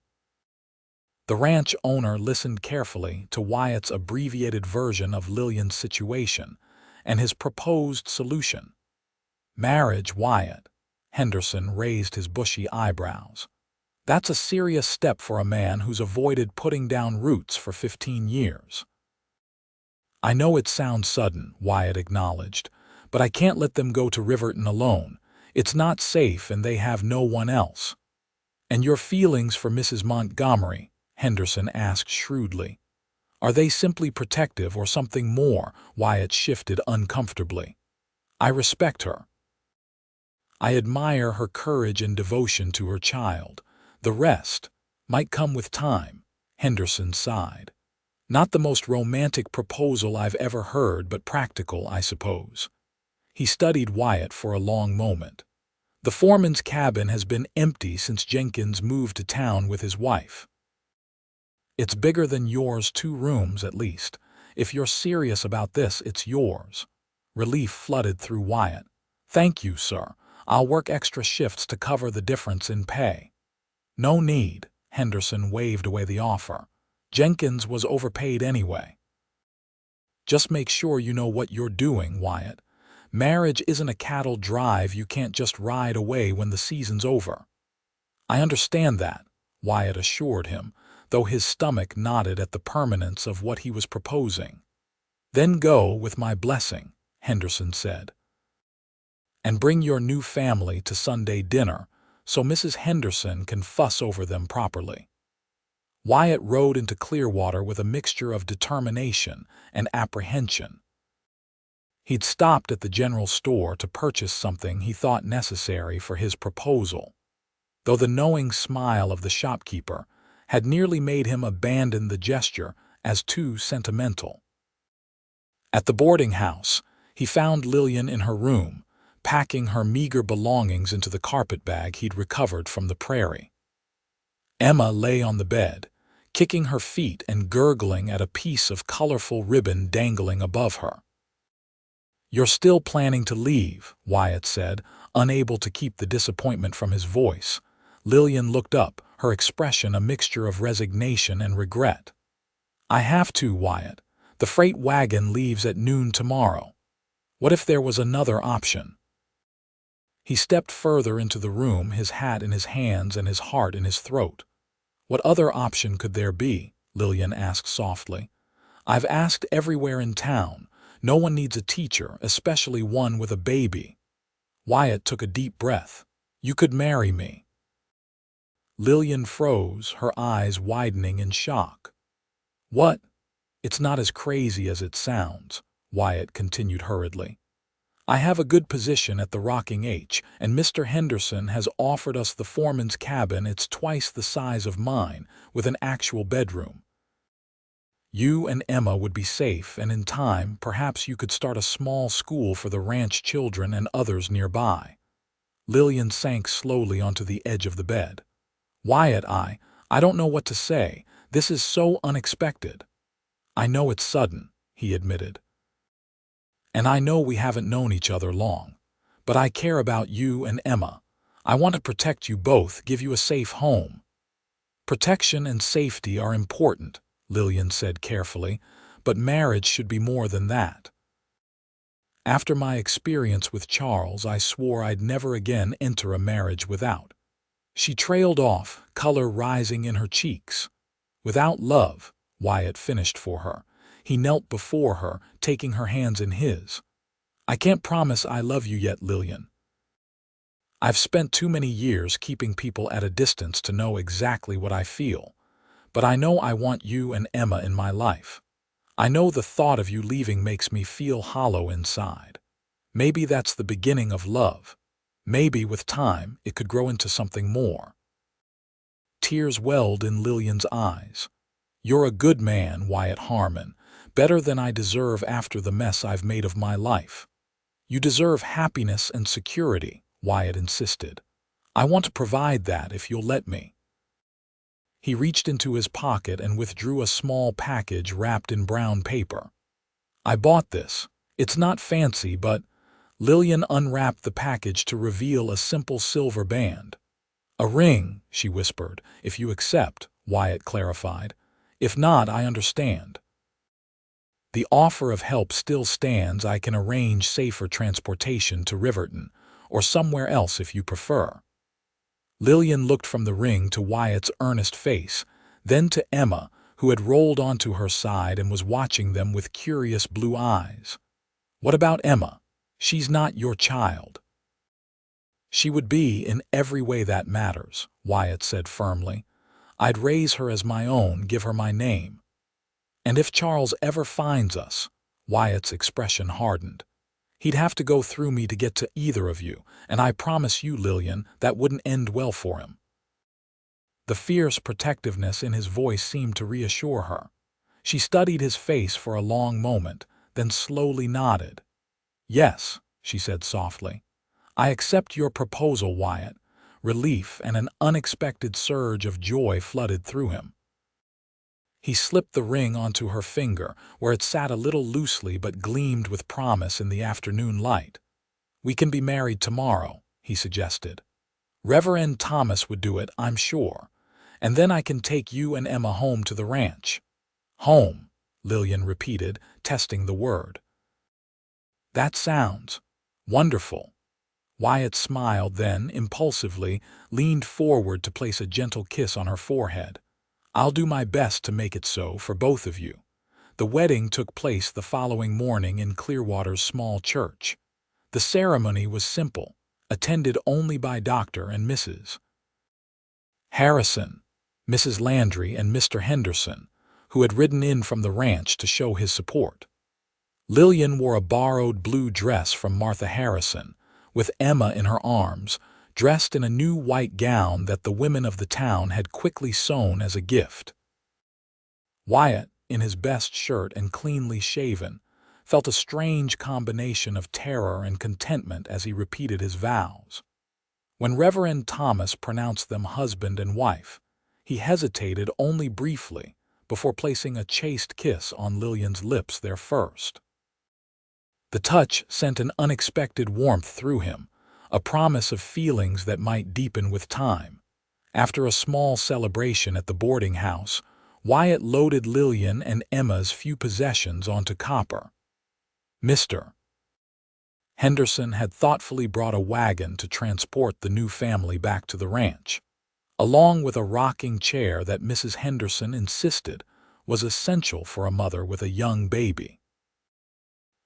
The ranch owner listened carefully to Wyatt's abbreviated version of Lillian's situation and his proposed solution. Marriage, Wyatt. Henderson raised his bushy eyebrows. That's a serious step for a man who's avoided putting down roots for 15 years. I know it sounds sudden, Wyatt acknowledged, but I can't let them go to Riverton alone. It's not safe and they have no one else. And your feelings for Mrs. Montgomery? Henderson asked shrewdly. Are they simply protective or something more? Wyatt shifted uncomfortably. I respect her. I admire her courage and devotion to her child. The rest might come with time, Henderson sighed. Not the most romantic proposal I've ever heard, but practical, I suppose. He studied Wyatt for a long moment. The foreman's cabin has been empty since Jenkins moved to town with his wife. It's bigger than yours, 2 rooms at least. If you're serious about this, it's yours. Relief flooded through Wyatt. Thank you, sir. I'll work extra shifts to cover the difference in pay. No need, Henderson waved away the offer. Jenkins was overpaid anyway. Just make sure you know what you're doing, Wyatt. Marriage isn't a cattle drive you can't just ride away when the season's over. I understand that, Wyatt assured him, though his stomach nodded at the permanence of what he was proposing. Then go with my blessing, Henderson said. And bring your new family to Sunday dinner so Mrs. Henderson can fuss over them properly. Wyatt rode into Clearwater with a mixture of determination and apprehension. He'd stopped at the general store to purchase something he thought necessary for his proposal, though the knowing smile of the shopkeeper had nearly made him abandon the gesture as too sentimental. At the boarding house, he found Lillian in her room, packing her meager belongings into the carpetbag he'd recovered from the prairie. Emma lay on the bed, kicking her feet and gurgling at a piece of colorful ribbon dangling above her. "You're still planning to leave," Wyatt said, unable to keep the disappointment from his voice. Lillian looked up, her expression a mixture of resignation and regret. "I have to, Wyatt. The freight wagon leaves at noon tomorrow. What if there was another option?" He stepped further into the room, his hat in his hands and his heart in his throat. "What other option could there be?" Lillian asked softly. "I've asked everywhere in town. No one needs a teacher, especially one with a baby." Wyatt took a deep breath. "You could marry me." Lillian froze, her eyes widening in shock. "What? It's not as crazy as it sounds," Wyatt continued hurriedly. "I have a good position at the Rocking H, and Mr. Henderson has offered us the foreman's cabin. It's twice the size of mine, with an actual bedroom. You and Emma would be safe, and in time, perhaps you could start a small school for the ranch children and others nearby." Lillian sank slowly onto the edge of the bed. "Wyatt, I don't know what to say. This is so unexpected." "I know it's sudden," he admitted. "And I know we haven't known each other long. But I care about you and Emma. I want to protect you both, give you a safe home." "Protection and safety are important," Lillian said carefully, "but marriage should be more than that. After my experience with Charles, I swore I'd never again enter a marriage without." She trailed off, color rising in her cheeks. "Without love," Wyatt finished for her. He knelt before her, taking her hands in his. "I can't promise I love you yet, Lillian. I've spent too many years keeping people at a distance to know exactly what I feel. But I know I want you and Emma in my life. I know the thought of you leaving makes me feel hollow inside. Maybe that's the beginning of love. Maybe with time it could grow into something more." Tears welled in Lillian's eyes. "You're a good man, Wyatt Harmon. Better than I deserve after the mess I've made of my life." "You deserve happiness and security," Wyatt insisted. "I want to provide that if you'll let me." He reached into his pocket and withdrew a small package wrapped in brown paper. "I bought this. It's not fancy, but—" Lillian unwrapped the package to reveal a simple silver band. "A ring," she whispered. "If you accept," Wyatt clarified. "If not, I understand. The offer of help still stands. I can arrange safer transportation to Riverton, or somewhere else if you prefer." Lillian looked from the ring to Wyatt's earnest face, then to Emma, who had rolled onto her side and was watching them with curious blue eyes. "What about Emma? She's not your child." "She would be in every way that matters," Wyatt said firmly. "I'd raise her as my own, give her my name." And if Charles ever finds us, Wyatt's expression hardened. He'd have to go through me to get to either of you, and I promise you, Lillian, that wouldn't end well for him. The fierce protectiveness in his voice seemed to reassure her. She studied his face for a long moment, then slowly nodded. "Yes," she said softly. "I accept your proposal, Wyatt." Relief and an unexpected surge of joy flooded through him. He slipped the ring onto her finger, where it sat a little loosely but gleamed with promise in the afternoon light. "We can be married tomorrow," he suggested. "Reverend Thomas would do it, I'm sure. And then I can take you and Emma home to the ranch." "Home," Lillian repeated, testing the word. "That sounds wonderful." Wyatt smiled, then, impulsively, leaned forward to place a gentle kiss on her forehead. "I'll do my best to make it so for both of you." The wedding took place the following morning in Clearwater's small church. The ceremony was simple, attended only by Dr. and Mrs. Harrison, Mrs. Landry, and Mr. Henderson, who had ridden in from the ranch to show his support. Lillian wore a borrowed blue dress from Martha Harrison, with Emma in her arms, dressed in a new white gown that the women of the town had quickly sewn as a gift. Wyatt, in his best shirt and cleanly shaven, felt a strange combination of terror and contentment as he repeated his vows. When Reverend Thomas pronounced them husband and wife, he hesitated only briefly before placing a chaste kiss on Lillian's lips there first. The touch sent an unexpected warmth through him, a promise of feelings that might deepen with time. After a small celebration at the boarding house, Wyatt loaded Lillian and Emma's few possessions onto Copper. Mr. Henderson had thoughtfully brought a wagon to transport the new family back to the ranch, along with a rocking chair that Mrs. Henderson insisted was essential for a mother with a young baby.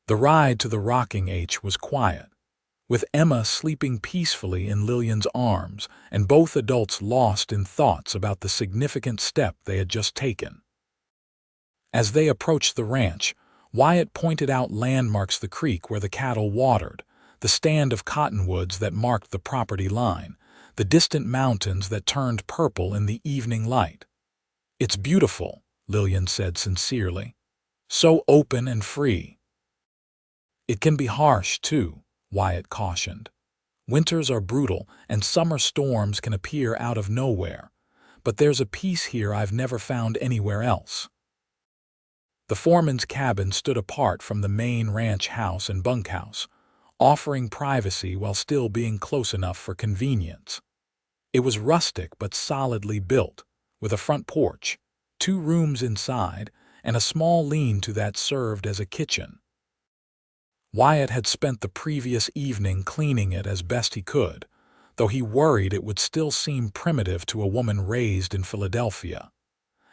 The ride to the rocking H was quiet, with Emma sleeping peacefully in Lillian's arms and both adults lost in thoughts about the significant step they had just taken. As they approached the ranch, Wyatt pointed out landmarks: the creek where the cattle watered, the stand of cottonwoods that marked the property line, the distant mountains that turned purple in the evening light. "It's beautiful," Lillian said sincerely. "So open and free." "It can be harsh, too," Wyatt cautioned. "Winters are brutal, and summer storms can appear out of nowhere. But there's a peace here I've never found anywhere else." The foreman's cabin stood apart from the main ranch house and bunkhouse, offering privacy while still being close enough for convenience. It was rustic but solidly built, with a front porch, 2 rooms inside, and a small lean-to that served as a kitchen. Wyatt had spent the previous evening cleaning it as best he could, though he worried it would still seem primitive to a woman raised in Philadelphia.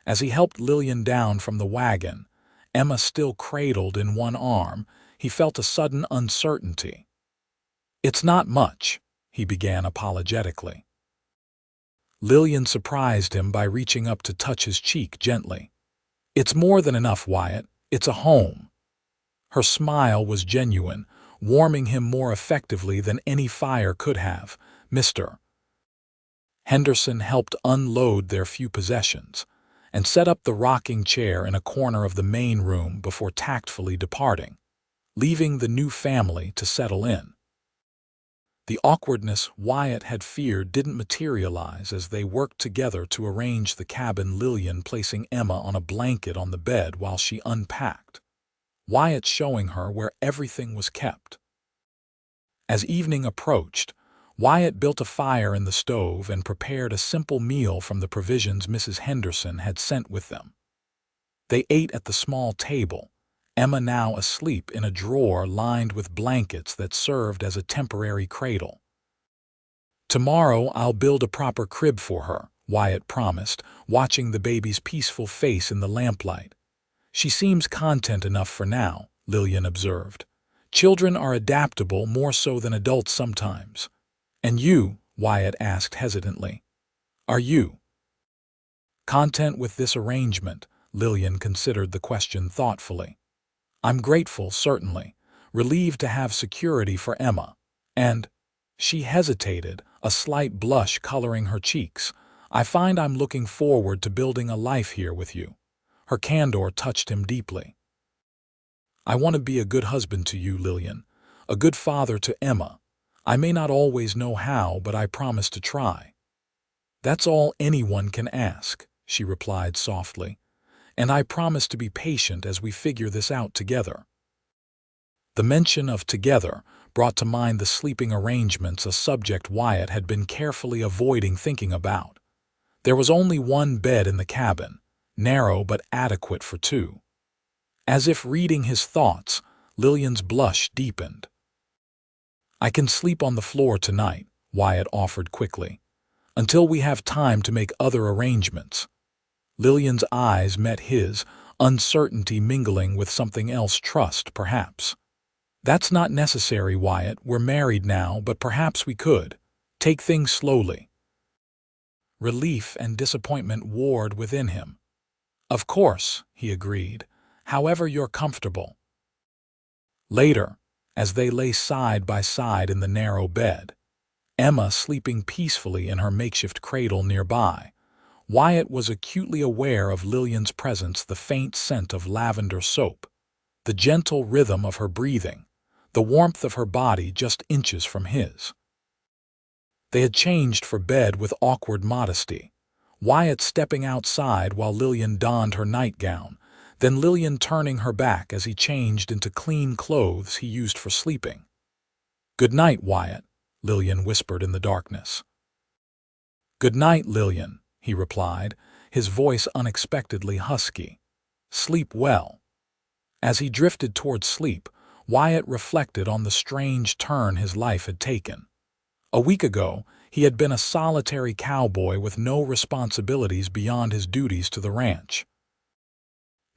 As he helped Lillian down from the wagon, Emma still cradled in one arm, he felt a sudden uncertainty. "It's not much," he began apologetically. Lillian surprised him by reaching up to touch his cheek gently. "It's more than enough, Wyatt. It's a home." Her smile was genuine, warming him more effectively than any fire could have. Mr. Henderson helped unload their few possessions and set up the rocking chair in a corner of the main room before tactfully departing, leaving the new family to settle in. The awkwardness Wyatt had feared didn't materialize as they worked together to arrange the cabin, Lillian placing Emma on a blanket on the bed while she unpacked, Wyatt showing her where everything was kept. As evening approached, Wyatt built a fire in the stove and prepared a simple meal from the provisions Mrs. Henderson had sent with them. They ate at the small table, Emma now asleep in a drawer lined with blankets that served as a temporary cradle. "Tomorrow I'll build a proper crib for her," Wyatt promised, watching the baby's peaceful face in the lamplight. "She seems content enough for now," Lillian observed. "Children are adaptable more so than adults sometimes." "And you?" Wyatt asked hesitantly. "Are you content with this arrangement?" Lillian considered the question thoughtfully. I'm grateful, certainly, relieved to have security for Emma, and she hesitated, a slight blush coloring her cheeks. I find I'm looking forward to building a life here with you. Her candor touched him deeply. I want to be a good husband to you, Lillian, a good father to Emma. I may not always know how, but I promise to try. That's all anyone can ask, she replied softly, and I promise to be patient as we figure this out together. The mention of together brought to mind the sleeping arrangements, a subject Wyatt had been carefully avoiding thinking about. There was only one bed in the cabin, narrow but adequate for two. As if reading his thoughts, Lillian's blush deepened. I can sleep on the floor tonight, Wyatt offered quickly, until we have time to make other arrangements. Lillian's eyes met his, uncertainty mingling with something else, trust, perhaps. That's not necessary, Wyatt. We're married now, but perhaps we could. Take things slowly. Relief and disappointment warred within him. Of course, he agreed, however you're comfortable. Later, as they lay side by side in the narrow bed, Emma sleeping peacefully in her makeshift cradle nearby, Wyatt was acutely aware of Lillian's presence, the faint scent of lavender soap, the gentle rhythm of her breathing, the warmth of her body just inches from his. They had changed for bed with awkward modesty, Wyatt stepping outside while Lillian donned her nightgown, then Lillian turning her back as he changed into clean clothes he used for sleeping. "Good night, Wyatt," Lillian whispered in the darkness. "Good night, Lillian," he replied, his voice unexpectedly husky. "Sleep well." As he drifted toward sleep, Wyatt reflected on the strange turn his life had taken. A week ago, he had been a solitary cowboy with no responsibilities beyond his duties to the ranch.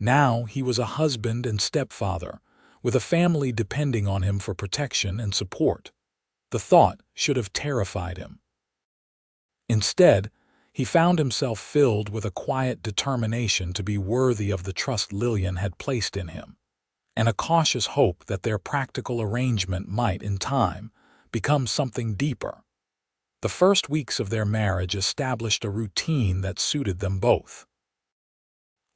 Now he was a husband and stepfather, with a family depending on him for protection and support. The thought should have terrified him. Instead, he found himself filled with a quiet determination to be worthy of the trust Lillian had placed in him, and a cautious hope that their practical arrangement might, in time, become something deeper. The first weeks of their marriage established a routine that suited them both.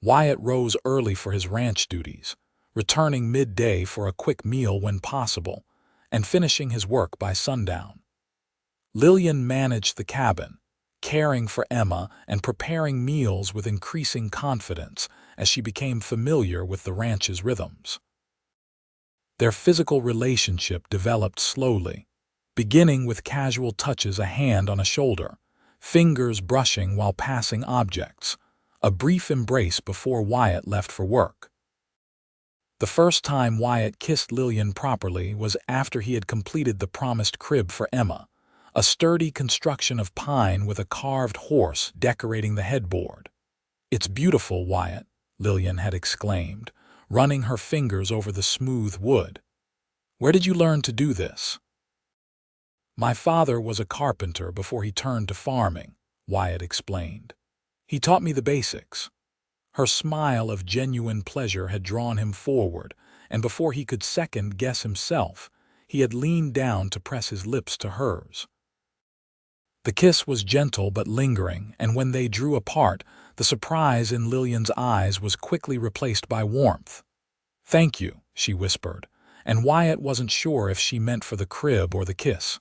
Wyatt rose early for his ranch duties, returning midday for a quick meal when possible, and finishing his work by sundown. Lillian managed the cabin, caring for Emma and preparing meals with increasing confidence as she became familiar with the ranch's rhythms. Their physical relationship developed slowly, beginning with casual touches, a hand on a shoulder, fingers brushing while passing objects, a brief embrace before Wyatt left for work. The first time Wyatt kissed Lillian properly was after he had completed the promised crib for Emma, a sturdy construction of pine with a carved horse decorating the headboard. "It's beautiful, Wyatt," Lillian had exclaimed, running her fingers over the smooth wood. "Where did you learn to do this?" "My father was a carpenter before he turned to farming," Wyatt explained. "He taught me the basics." Her smile of genuine pleasure had drawn him forward, and before he could second-guess himself, he had leaned down to press his lips to hers. The kiss was gentle but lingering, and when they drew apart, the surprise in Lillian's eyes was quickly replaced by warmth. "Thank you," she whispered, and Wyatt wasn't sure if she meant for the crib or the kiss.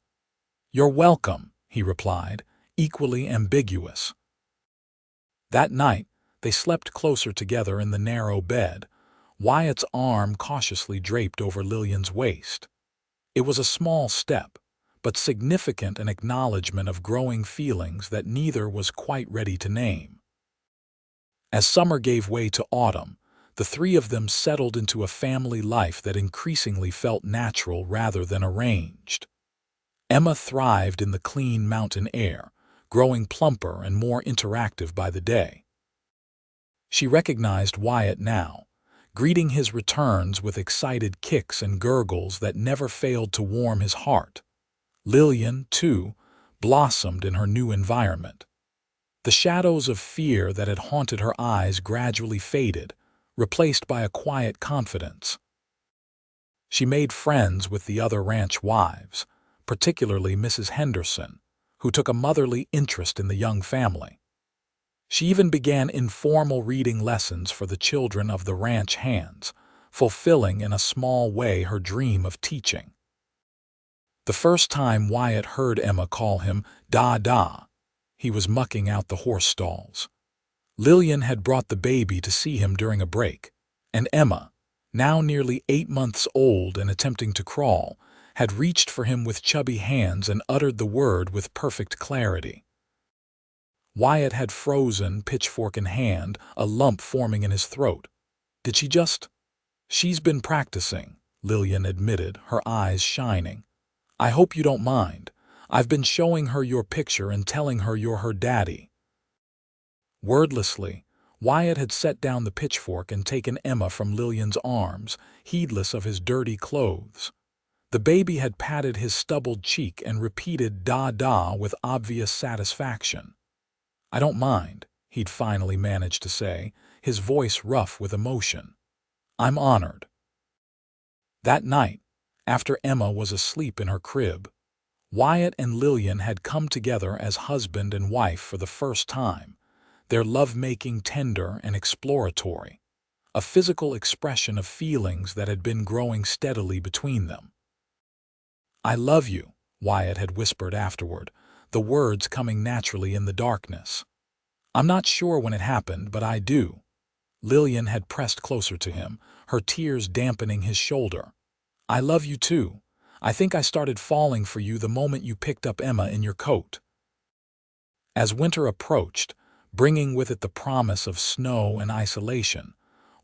"You're welcome," he replied, equally ambiguous. That night, they slept closer together in the narrow bed, Wyatt's arm cautiously draped over Lillian's waist. It was a small step, but significant, an acknowledgement of growing feelings that neither was quite ready to name. As summer gave way to autumn, the three of them settled into a family life that increasingly felt natural rather than arranged. Emma thrived in the clean mountain air, growing plumper and more interactive by the day. She recognized Wyatt now, greeting his returns with excited kicks and gurgles that never failed to warm his heart. Lillian, too, blossomed in her new environment. The shadows of fear that had haunted her eyes gradually faded, replaced by a quiet confidence. She made friends with the other ranch wives, particularly Mrs. Henderson, who took a motherly interest in the young family. She even began informal reading lessons for the children of the ranch hands, fulfilling in a small way her dream of teaching. The first time Wyatt heard Emma call him Da, he was mucking out the horse stalls. Lillian had brought the baby to see him during a break, and Emma, now nearly 8 months old and attempting to crawl, had reached for him with chubby hands and uttered the word with perfect clarity. Wyatt had frozen, pitchfork in hand, a lump forming in his throat. Did she just? She's been practicing, Lillian admitted, her eyes shining. I hope you don't mind. I've been showing her your picture and telling her you're her daddy. Wordlessly, Wyatt had set down the pitchfork and taken Emma from Lillian's arms, heedless of his dirty clothes. The baby had patted his stubbled cheek and repeated da with obvious satisfaction. I don't mind, he'd finally managed to say, his voice rough with emotion. I'm honored. That night, after Emma was asleep in her crib, Wyatt and Lillian had come together as husband and wife for the first time, their lovemaking tender and exploratory, a physical expression of feelings that had been growing steadily between them. I love you, Wyatt had whispered afterward, the words coming naturally in the darkness. I'm not sure when it happened, but I do. Lillian had pressed closer to him, her tears dampening his shoulder. I love you too. I think I started falling for you the moment you picked up Emma in your coat. As winter approached, bringing with it the promise of snow and isolation,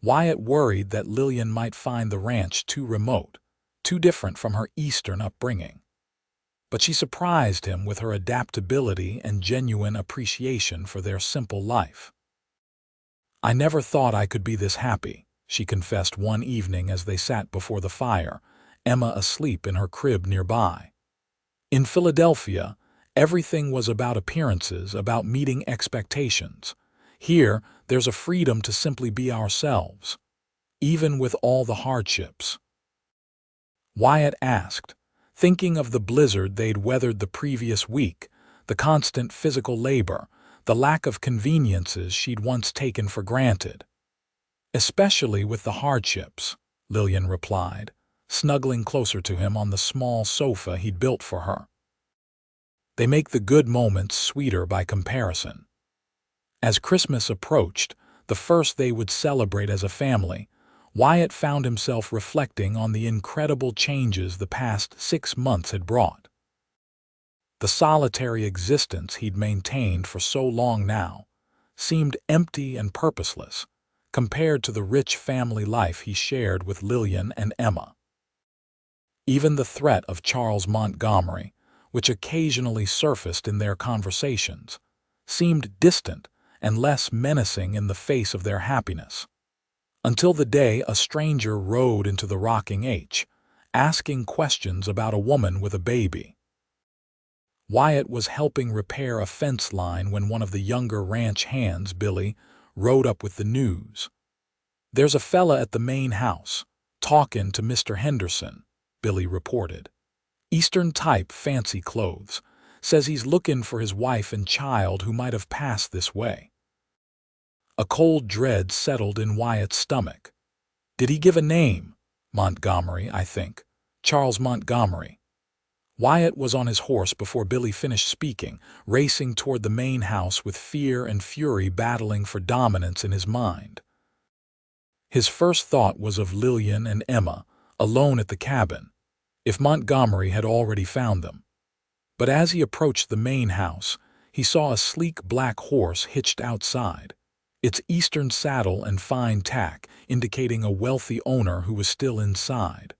Wyatt worried that Lillian might find the ranch too remote, too different from her Eastern upbringing. But she surprised him with her adaptability and genuine appreciation for their simple life. I never thought I could be this happy, she confessed one evening as they sat before the fire, Emma asleep in her crib nearby. In Philadelphia, everything was about appearances, about meeting expectations. Here, there's a freedom to simply be ourselves, even with all the hardships. Wyatt asked, thinking of the blizzard they'd weathered the previous week, the constant physical labor, the lack of conveniences she'd once taken for granted. Especially with the hardships, Lillian replied, snuggling closer to him on the small sofa he'd built for her. They make the good moments sweeter by comparison. As Christmas approached, the first they would celebrate as a family, Wyatt found himself reflecting on the incredible changes the past 6 months had brought. The solitary existence he'd maintained for so long now seemed empty and purposeless compared to the rich family life he shared with Lillian and Emma. Even the threat of Charles Montgomery, which occasionally surfaced in their conversations, seemed distant and less menacing in the face of their happiness. Until the day a stranger rode into the rocking H, asking questions about a woman with a baby. Wyatt was helping repair a fence line when one of the younger ranch hands, Billy, rode up with the news. There's a fella at the main house, talkin' to Mr. Henderson, Billy reported. Eastern type, fancy clothes, says he's lookin' for his wife and child who might have passed this way. A cold dread settled in Wyatt's stomach. Did he give a name? Montgomery, I think. Charles Montgomery. Wyatt was on his horse before Billy finished speaking, racing toward the main house with fear and fury battling for dominance in his mind. His first thought was of Lillian and Emma, alone at the cabin, if Montgomery had already found them. But as he approached the main house, he saw a sleek black horse hitched outside, its Eastern saddle and fine tack indicating a wealthy owner who was still inside.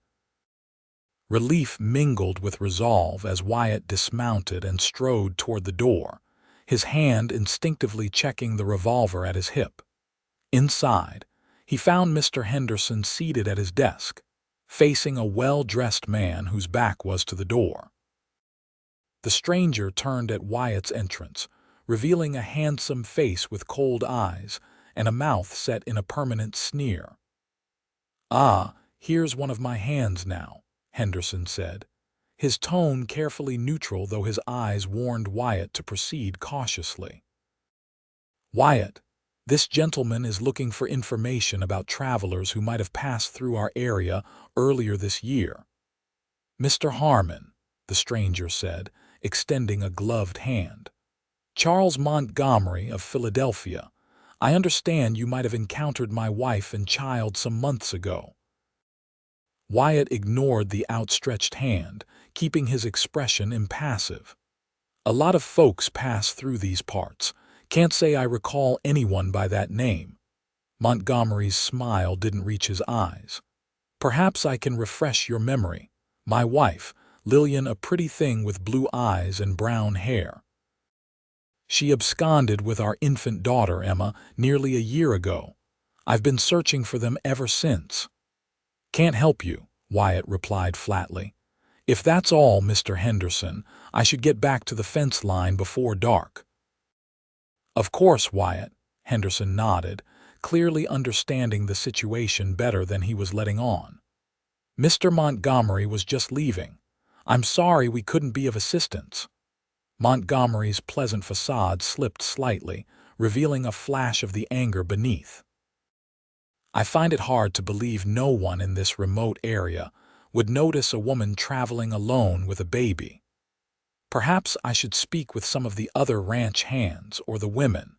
Relief mingled with resolve as Wyatt dismounted and strode toward the door, his hand instinctively checking the revolver at his hip. Inside, he found Mr. Henderson seated at his desk, facing a well-dressed man whose back was to the door. The stranger turned at Wyatt's entrance, revealing a handsome face with cold eyes and a mouth set in a permanent sneer. "Ah, here's one of my hands now," Henderson said, his tone carefully neutral though his eyes warned Wyatt to proceed cautiously. "Wyatt, this gentleman is looking for information about travelers who might have passed through our area earlier this year." "Mr. Harmon," the stranger said, extending a gloved hand. "Charles Montgomery of Philadelphia. I understand you might have encountered my wife and child some months ago." Wyatt ignored the outstretched hand, keeping his expression impassive. "A lot of folks pass through these parts. Can't say I recall anyone by that name." Montgomery's smile didn't reach his eyes. "Perhaps I can refresh your memory. My wife, Lillian, a pretty thing with blue eyes and brown hair. She absconded with our infant daughter, Emma, nearly a year ago. I've been searching for them ever since." "Can't help you," Wyatt replied flatly. "If that's all, Mr. Henderson, I should get back to the fence line before dark." "Of course, Wyatt," Henderson nodded, clearly understanding the situation better than he was letting on. "Mr. Montgomery was just leaving. I'm sorry we couldn't be of assistance." Montgomery's pleasant facade slipped slightly, revealing a flash of the anger beneath. "I find it hard to believe no one in this remote area would notice a woman traveling alone with a baby. Perhaps I should speak with some of the other ranch hands or the women.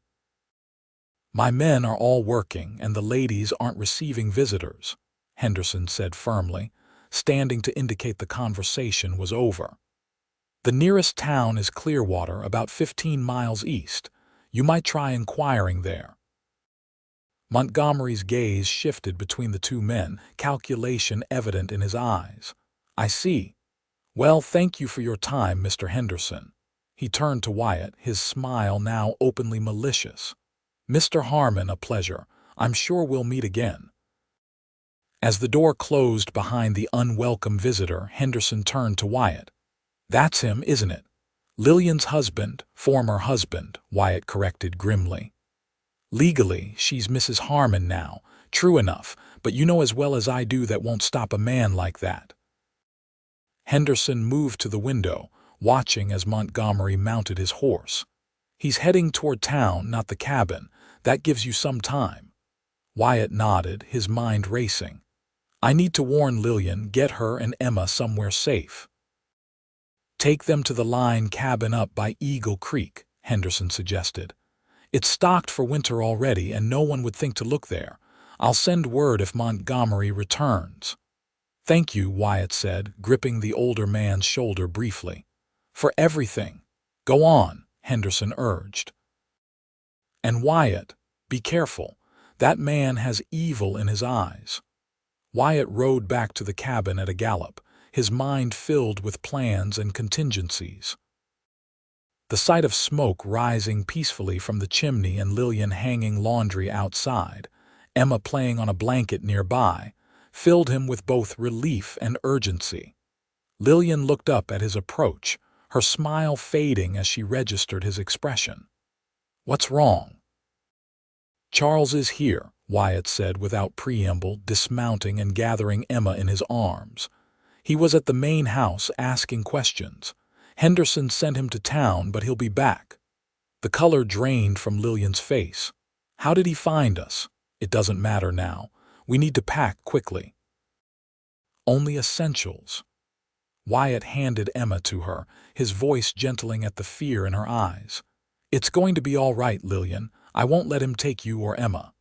My men are all working and the ladies aren't receiving visitors," Henderson said firmly, standing to indicate the conversation was over. "The nearest town is Clearwater, about 15 miles east. You might try inquiring there." Montgomery's gaze shifted between the two men, calculation evident in his eyes. "I see. Well, thank you for your time, Mr. Henderson." He turned to Wyatt, his smile now openly malicious. "Mr. Harmon, a pleasure. I'm sure we'll meet again." As the door closed behind the unwelcome visitor, Henderson turned to Wyatt. "That's him, isn't it?" "Lillian's husband, former husband," Wyatt corrected grimly. "Legally, she's Mrs. Harmon now. True enough, but you know as well as I do that won't stop a man like that." Henderson moved to the window, watching as Montgomery mounted his horse. "He's heading toward town, not the cabin. That gives you some time." Wyatt nodded, his mind racing. "I need to warn Lillian, get her and Emma somewhere safe." "Take them to the line cabin up by Eagle Creek," Henderson suggested. "It's stocked for winter already and no one would think to look there. I'll send word if Montgomery returns." "Thank you," Wyatt said, gripping the older man's shoulder briefly. "For everything." "Go on," Henderson urged. "And Wyatt, be careful. That man has evil in his eyes." Wyatt rode back to the cabin at a gallop, his mind filled with plans and contingencies. The sight of smoke rising peacefully from the chimney and Lillian hanging laundry outside, Emma playing on a blanket nearby, filled him with both relief and urgency. Lillian looked up at his approach, her smile fading as she registered his expression. "What's wrong?" "Charles is here," Wyatt said without preamble, dismounting and gathering Emma in his arms. "He was at the main house asking questions. Henderson sent him to town, but he'll be back." The color drained from Lillian's face. "How did he find us?" "It doesn't matter now. We need to pack quickly." "Only essentials." Wyatt handed Emma to her, his voice gentling at the fear in her eyes. "It's going to be all right, Lillian. I won't let him take you or Emma."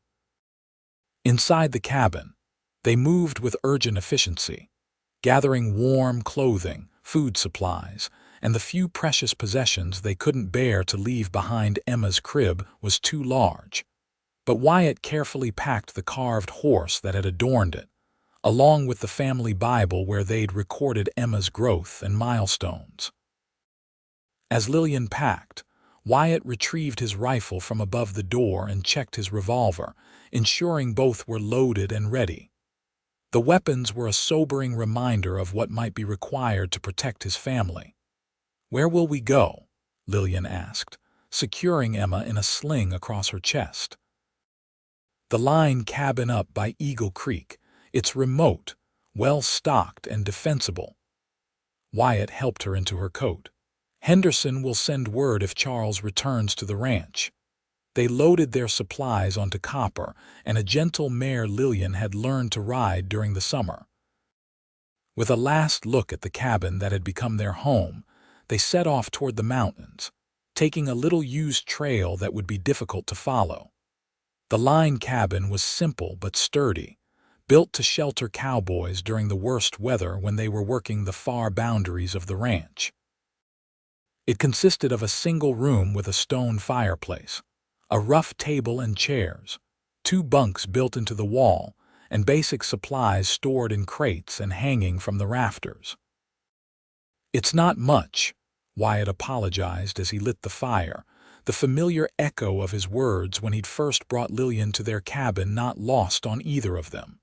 Inside the cabin, they moved with urgent efficiency, gathering warm clothing, food supplies, and the few precious possessions they couldn't bear to leave behind. Emma's crib was too large, but Wyatt carefully packed the carved horse that had adorned it, along with the family Bible where they'd recorded Emma's growth and milestones. As Lillian packed, Wyatt retrieved his rifle from above the door and checked his revolver, ensuring both were loaded and ready. The weapons were a sobering reminder of what might be required to protect his family. "Where will we go?" Lillian asked, securing Emma in a sling across her chest. The line cabin up by Eagle Creek. It's remote, well-stocked and defensible. Wyatt helped her into her coat. Henderson will send word if Charles returns to the ranch. They loaded their supplies onto Copper, and a gentle mare Lillian had learned to ride during the summer. With a last look at the cabin that had become their home, they set off toward the mountains, taking a little used trail that would be difficult to follow. The line cabin was simple but sturdy, built to shelter cowboys during the worst weather when they were working the far boundaries of the ranch. It consisted of a single room with a stone fireplace, a rough table and chairs, 2 bunks built into the wall, and basic supplies stored in crates and hanging from the rafters. "It's not much," Wyatt apologized as he lit the fire, the familiar echo of his words when he'd first brought Lillian to their cabin not lost on either of them.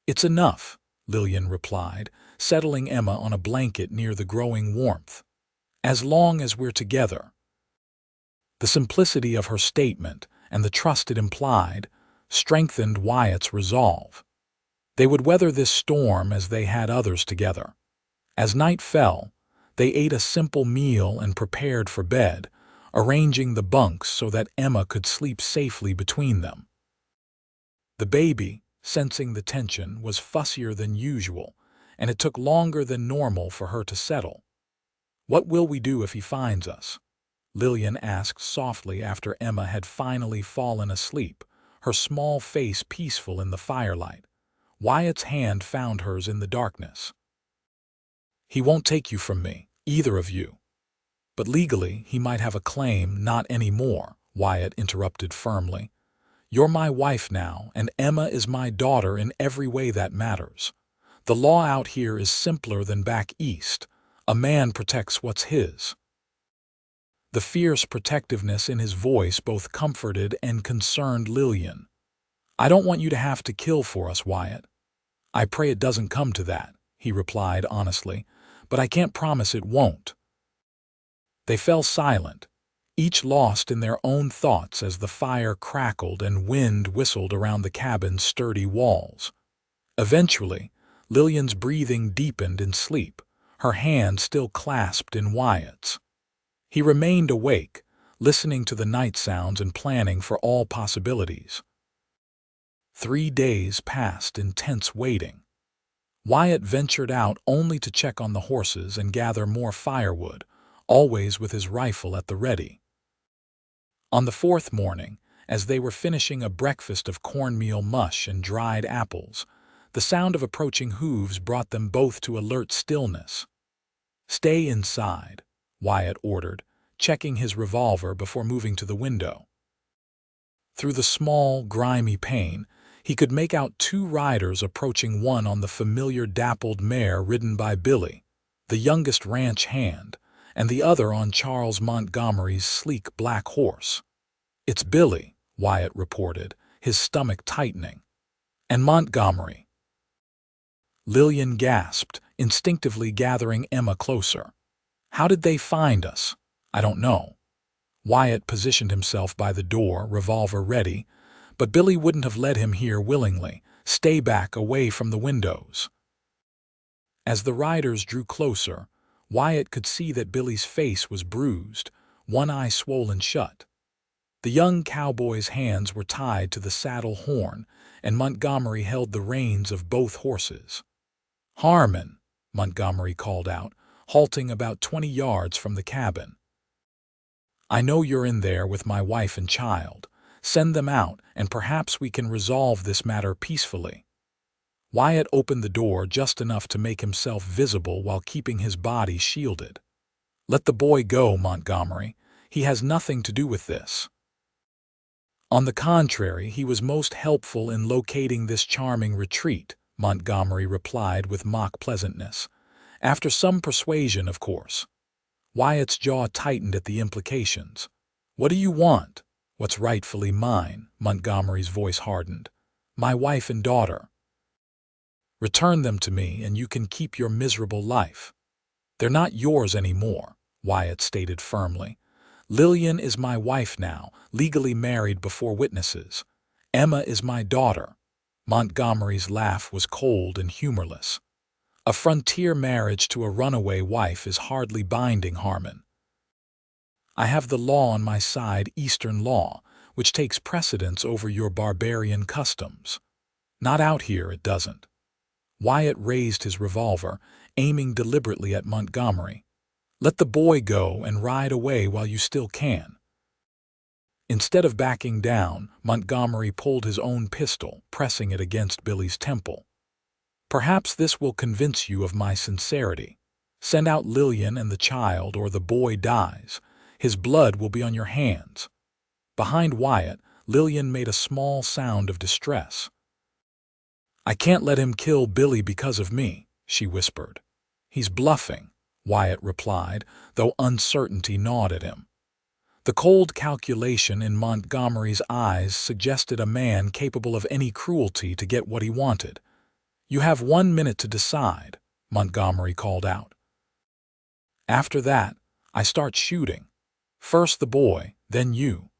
"It's enough," Lillian replied, settling Emma on a blanket near the growing warmth. "As long as we're together." The simplicity of her statement and the trust it implied strengthened Wyatt's resolve. They would weather this storm as they had others together. As night fell, they ate a simple meal and prepared for bed, arranging the bunks so that Emma could sleep safely between them. The baby, sensing the tension, was fussier than usual, and it took longer than normal for her to settle. "What will we do if he finds us?" Lillian asked softly after Emma had finally fallen asleep, her small face peaceful in the firelight. Wyatt's hand found hers in the darkness. "He won't take you from me, either of you." "But legally, he might have a claim." "Not anymore," Wyatt interrupted firmly. "You're my wife now, and Emma is my daughter in every way that matters. The law out here is simpler than back east. A man protects what's his." The fierce protectiveness in his voice both comforted and concerned Lillian. "I don't want you to have to kill for us, Wyatt." "I pray it doesn't come to that," he replied honestly, "but I can't promise it won't." They fell silent, each lost in their own thoughts as the fire crackled and wind whistled around the cabin's sturdy walls. Eventually, Lillian's breathing deepened in sleep, her hand still clasped in Wyatt's. He remained awake, listening to the night sounds and planning for all possibilities. 3 days passed in tense waiting. Wyatt ventured out only to check on the horses and gather more firewood, always with his rifle at the ready. On the 4th morning, as they were finishing a breakfast of cornmeal mush and dried apples, the sound of approaching hooves brought them both to alert stillness. "Stay inside," Wyatt ordered, checking his revolver before moving to the window. Through the small, grimy pane, he could make out 2 riders approaching, one on the familiar dappled mare ridden by Billy, the youngest ranch hand, and the other on Charles Montgomery's sleek black horse. "It's Billy," Wyatt reported, his stomach tightening. "And Montgomery." Lillian gasped, instinctively gathering Emma closer. "How did they find us?" "I don't know." Wyatt positioned himself by the door, revolver ready, but Billy wouldn't have led him here willingly. "Stay back, away from the windows." As the riders drew closer, Wyatt could see that Billy's face was bruised, one eye swollen shut. The young cowboy's hands were tied to the saddle horn, and Montgomery held the reins of both horses. "Harmon," Montgomery called out, halting about 20 yards from the cabin. "I know you're in there with my wife and child. Send them out, and perhaps we can resolve this matter peacefully." Wyatt opened the door just enough to make himself visible while keeping his body shielded. "Let the boy go, Montgomery. He has nothing to do with this." "On the contrary, he was most helpful in locating this charming retreat," Montgomery replied with mock pleasantness. "After some persuasion, of course." Wyatt's jaw tightened at the implications. "What do you want?" "What's rightfully mine," Montgomery's voice hardened. "My wife and daughter. Return them to me and you can keep your miserable life." "They're not yours anymore," Wyatt stated firmly. Lillian is my wife now, legally married before witnesses. Emma is my daughter." Montgomery's laugh was cold and humorless. "A frontier marriage to a runaway wife is hardly binding, Harmon. I have the law on my side, Eastern law, which takes precedence over your barbarian customs. Not out here, it doesn't." Wyatt raised his revolver, aiming deliberately at Montgomery. "Let the boy go and ride away while you still can." Instead of backing down, Montgomery pulled his own pistol, pressing it against Billy's temple. "Perhaps this will convince you of my sincerity. Send out Lillian and the child, or the boy dies. His blood will be on your hands." Behind Wyatt, Lillian made a small sound of distress. "I can't let him kill Billy because of me," she whispered. "He's bluffing," Wyatt replied, though uncertainty gnawed at him. The cold calculation in Montgomery's eyes suggested a man capable of any cruelty to get what he wanted. "You have 1 minute to decide," Montgomery called out. "After that, I start shooting. First the boy, then you.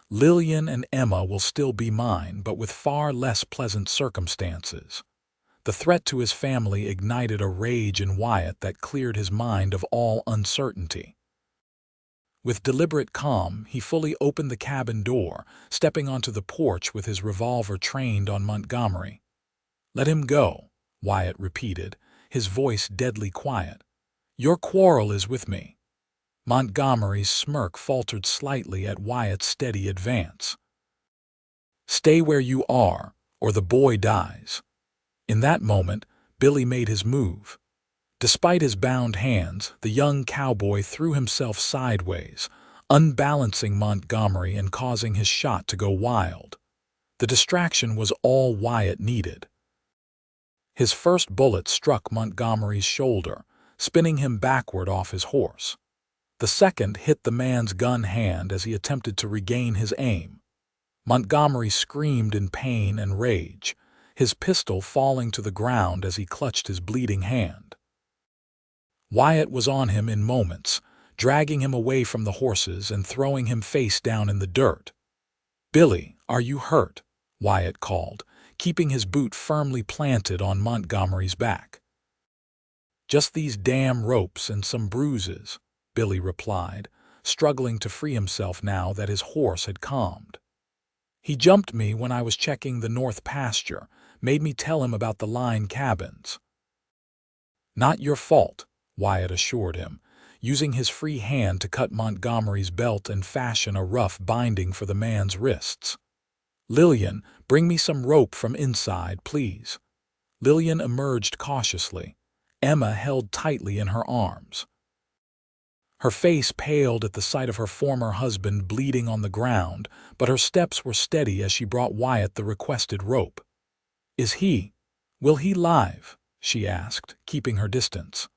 Lillian and Emma will still be mine, but with far less pleasant circumstances." The threat to his family ignited a rage in Wyatt that cleared his mind of all uncertainty. With deliberate calm, he fully opened the cabin door, stepping onto the porch with his revolver trained on Montgomery. "Let him go," Wyatt repeated, his voice deadly quiet. "Your quarrel is with me." Montgomery's smirk faltered slightly at Wyatt's steady advance. "Stay where you are, or the boy dies." In that moment, Billy made his move. Despite his bound hands, the young cowboy threw himself sideways, unbalancing Montgomery and causing his shot to go wild. The distraction was all Wyatt needed. His first bullet struck Montgomery's shoulder, spinning him backward off his horse. The second hit the man's gun hand as he attempted to regain his aim. Montgomery screamed in pain and rage, his pistol falling to the ground as he clutched his bleeding hand. Wyatt was on him in moments, dragging him away from the horses and throwing him face down in the dirt. "Billy, are you hurt?" Wyatt called, keeping his boot firmly planted on Montgomery's back. "Just these damn ropes and some bruises," Billy replied, struggling to free himself now that his horse had calmed. "He jumped me when I was checking the north pasture, made me tell him about the line cabins." "Not your fault," Wyatt assured him, using his free hand to cut Montgomery's belt and fashion a rough binding for the man's wrists. "Lillian, bring me some rope from inside, please." Lillian emerged cautiously, Emma held tightly in her arms. Her face paled at the sight of her former husband bleeding on the ground, but her steps were steady as she brought Wyatt the requested rope. Will he live?" she asked, keeping her distance.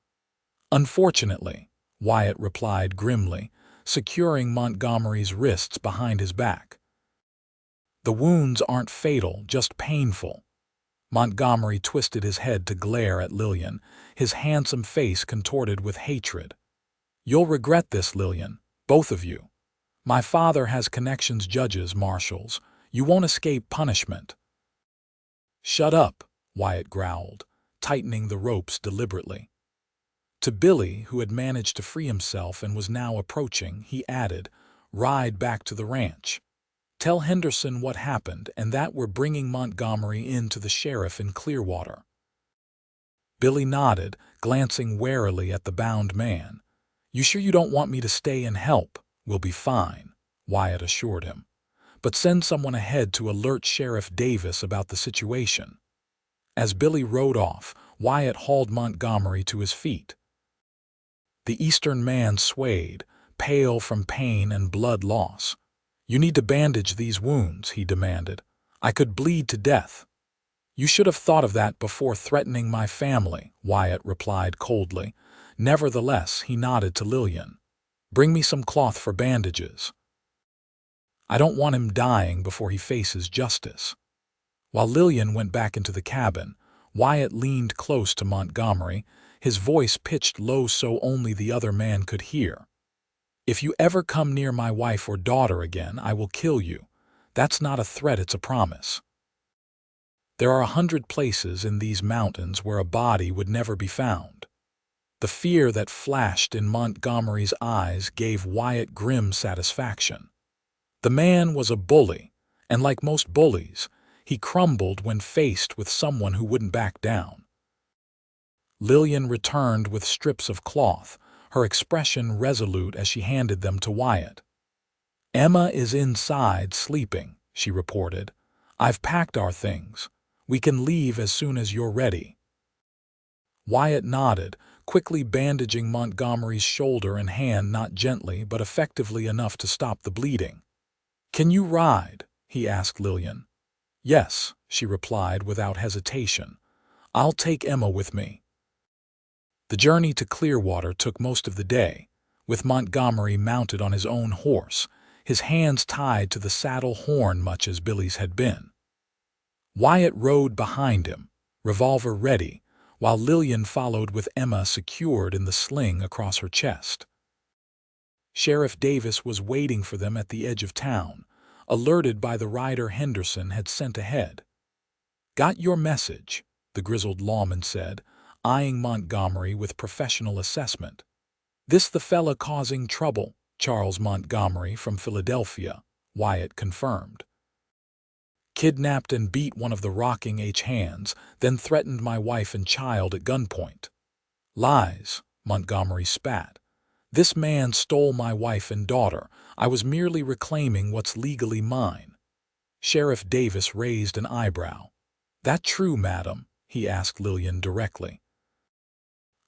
"Unfortunately," Wyatt replied grimly, securing Montgomery's wrists behind his back. "The wounds aren't fatal, just painful." Montgomery twisted his head to glare at Lillian, his handsome face contorted with hatred. "You'll regret this, Lillian, both of you. My father has connections, judges, marshals. You won't escape punishment." "Shut up," Wyatt growled, tightening the ropes deliberately. To Billy, who had managed to free himself and was now approaching, he added, "Ride back to the ranch. Tell Henderson what happened and that we're bringing Montgomery in to the sheriff in Clearwater." Billy nodded, glancing warily at the bound man. "You sure you don't want me to stay and help?" "We'll be fine," Wyatt assured him. "But send someone ahead to alert Sheriff Davis about the situation." As Billy rode off, Wyatt hauled Montgomery to his feet. The Eastern man swayed, pale from pain and blood loss. "You need to bandage these wounds," he demanded. "I could bleed to death." "You should have thought of that before threatening my family," Wyatt replied coldly. Nevertheless, he nodded to Lillian. "Bring me some cloth for bandages. I don't want him dying before he faces justice." While Lillian went back into the cabin, Wyatt leaned close to Montgomery, his voice pitched low so only the other man could hear. If you ever come near my wife or daughter again, I will kill you. That's not a threat, it's a promise. There are 100 places in these mountains where a body would never be found. The fear that flashed in Montgomery's eyes gave Wyatt grim satisfaction. The man was a bully, and like most bullies, he crumbled when faced with someone who wouldn't back down. Lillian returned with strips of cloth, her expression resolute as she handed them to Wyatt. "Emma is inside sleeping," she reported. "I've packed our things. We can leave as soon as you're ready." Wyatt nodded, quickly bandaging Montgomery's shoulder and hand, not gently but effectively enough to stop the bleeding. "Can you ride?" he asked Lillian. "Yes," she replied without hesitation. "I'll take Emma with me." The journey to Clearwater took most of the day, with Montgomery mounted on his own horse, his hands tied to the saddle horn much as Billy's had been. Wyatt rode behind him, revolver ready, while Lillian followed with Emma secured in the sling across her chest. Sheriff Davis was waiting for them at the edge of town, alerted by the rider Henderson had sent ahead. "Got your message," the grizzled lawman said, eyeing Montgomery with professional assessment. "This the fella causing trouble, Charles Montgomery from Philadelphia," Wyatt confirmed. "Kidnapped and beat one of the Rocking H hands, then threatened my wife and child at gunpoint." "Lies," Montgomery spat. "This man stole my wife and daughter. I was merely reclaiming what's legally mine." Sheriff Davis raised an eyebrow. "That true, madam?" he asked Lillian directly.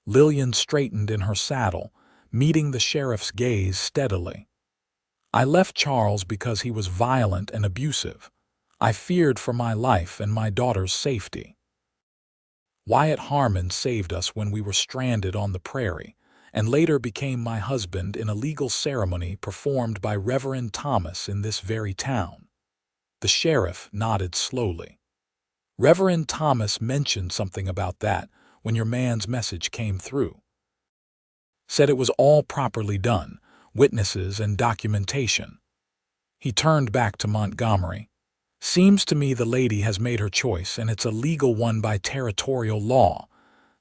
Lillian straightened in her saddle, meeting the sheriff's gaze steadily. "I left Charles because he was violent and abusive. I feared for my life and my daughter's safety. Wyatt Harmon saved us when we were stranded on the prairie, and later became my husband in a legal ceremony performed by Reverend Thomas in this very town." The sheriff nodded slowly. "Reverend Thomas mentioned something about that when your man's message came through. Said it was all properly done, witnesses and documentation." He turned back to Montgomery. "Seems to me the lady has made her choice, and it's a legal one by territorial law."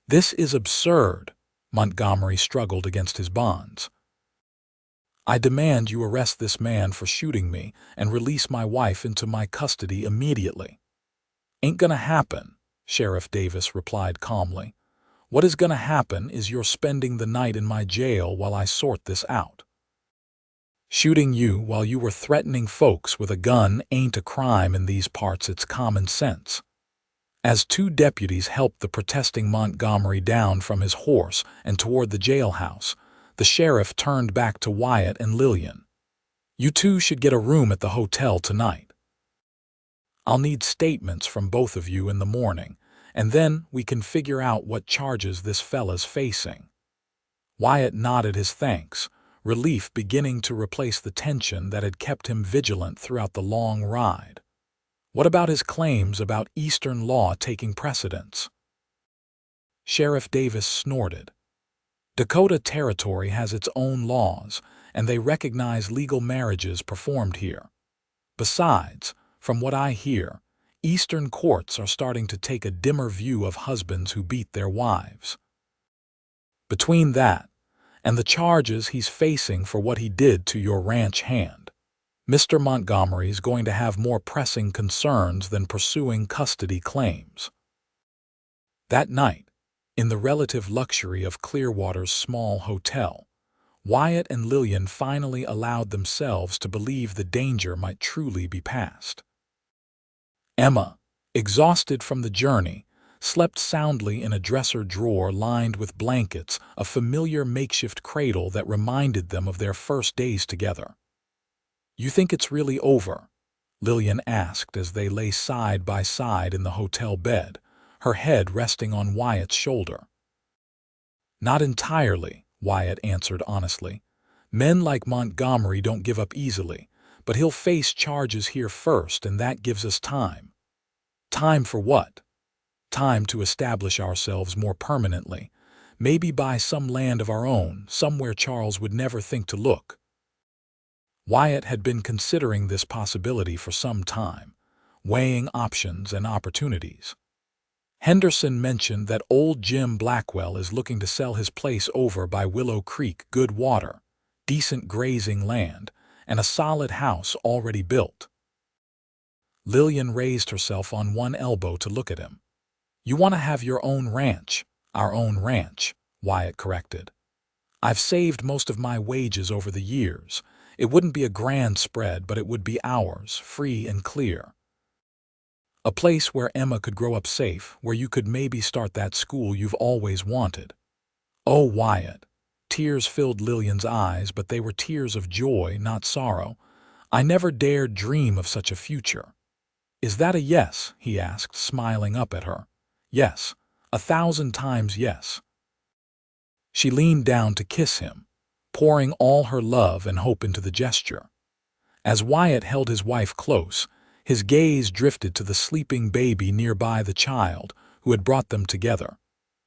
"This is absurd." Montgomery struggled against his bonds. "I demand you arrest this man for shooting me and release my wife into my custody immediately." "Ain't gonna happen," Sheriff Davis replied calmly. "What is gonna happen is you're spending the night in my jail while I sort this out. Shooting you while you were threatening folks with a gun ain't a crime in these parts, it's common sense." As two deputies helped the protesting Montgomery down from his horse and toward the jailhouse, the sheriff turned back to Wyatt and Lillian. "You two should get a room at the hotel tonight. I'll need statements from both of you in the morning, and then we can figure out what charges this fella's facing." Wyatt nodded his thanks, relief beginning to replace the tension that had kept him vigilant throughout the long ride. What about his claims about Eastern law taking precedence? Sheriff Davis snorted. "Dakota Territory has its own laws, and they recognize legal marriages performed here. Besides, from what I hear, Eastern courts are starting to take a dimmer view of husbands who beat their wives. Between that and the charges he's facing for what he did to your ranch hand, Mr. Montgomery's going to have more pressing concerns than pursuing custody claims." That night, in the relative luxury of Clearwater's small hotel, Wyatt and Lillian finally allowed themselves to believe the danger might truly be past. Emma, exhausted from the journey, slept soundly in a dresser drawer lined with blankets, a familiar makeshift cradle that reminded them of their first days together. "You think it's really over?" Lillian asked as they lay side by side in the hotel bed, her head resting on Wyatt's shoulder. "Not entirely," Wyatt answered honestly. "Men like Montgomery don't give up easily, but he'll face charges here first, and that gives us time." "Time for what?" "Time to establish ourselves more permanently, maybe buy some land of our own, somewhere Charles would never think to look." Wyatt had been considering this possibility for some time, weighing options and opportunities. Henderson mentioned that old Jim Blackwell is looking to sell his place over by Willow Creek, good water, decent grazing land, and a solid house already built. Lillian raised herself on one elbow to look at him. "You want to have your own ranch." "Our own ranch," Wyatt corrected. "I've saved most of my wages over the years. It wouldn't be a grand spread, but it would be ours, free and clear. A place where Emma could grow up safe, where you could maybe start that school you've always wanted." "Oh, Wyatt." Tears filled Lillian's eyes, but they were tears of joy, not sorrow. "I never dared dream of such a future." "Is that a yes?" he asked, smiling up at her. "Yes, 1,000 times yes." She leaned down to kiss him, pouring all her love and hope into the gesture. As Wyatt held his wife close, his gaze drifted to the sleeping baby nearby, the child who had brought them together,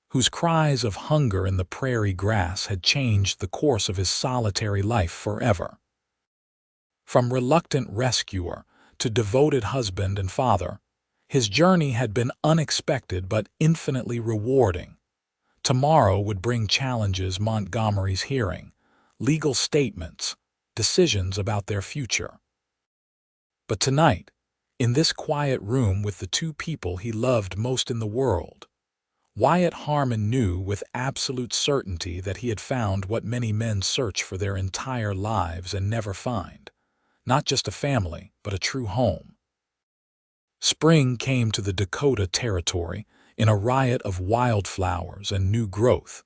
whose cries of hunger in the prairie grass had changed the course of his solitary life forever. From reluctant rescuer to devoted husband and father, his journey had been unexpected but infinitely rewarding. Tomorrow would bring challenges: Montgomery's hearing, legal statements, decisions about their future. But tonight, in this quiet room with the two people he loved most in the world, Wyatt Harmon knew with absolute certainty that he had found what many men search for their entire lives and never find: not just a family, but a true home. Spring came to the Dakota Territory in a riot of wildflowers and new growth,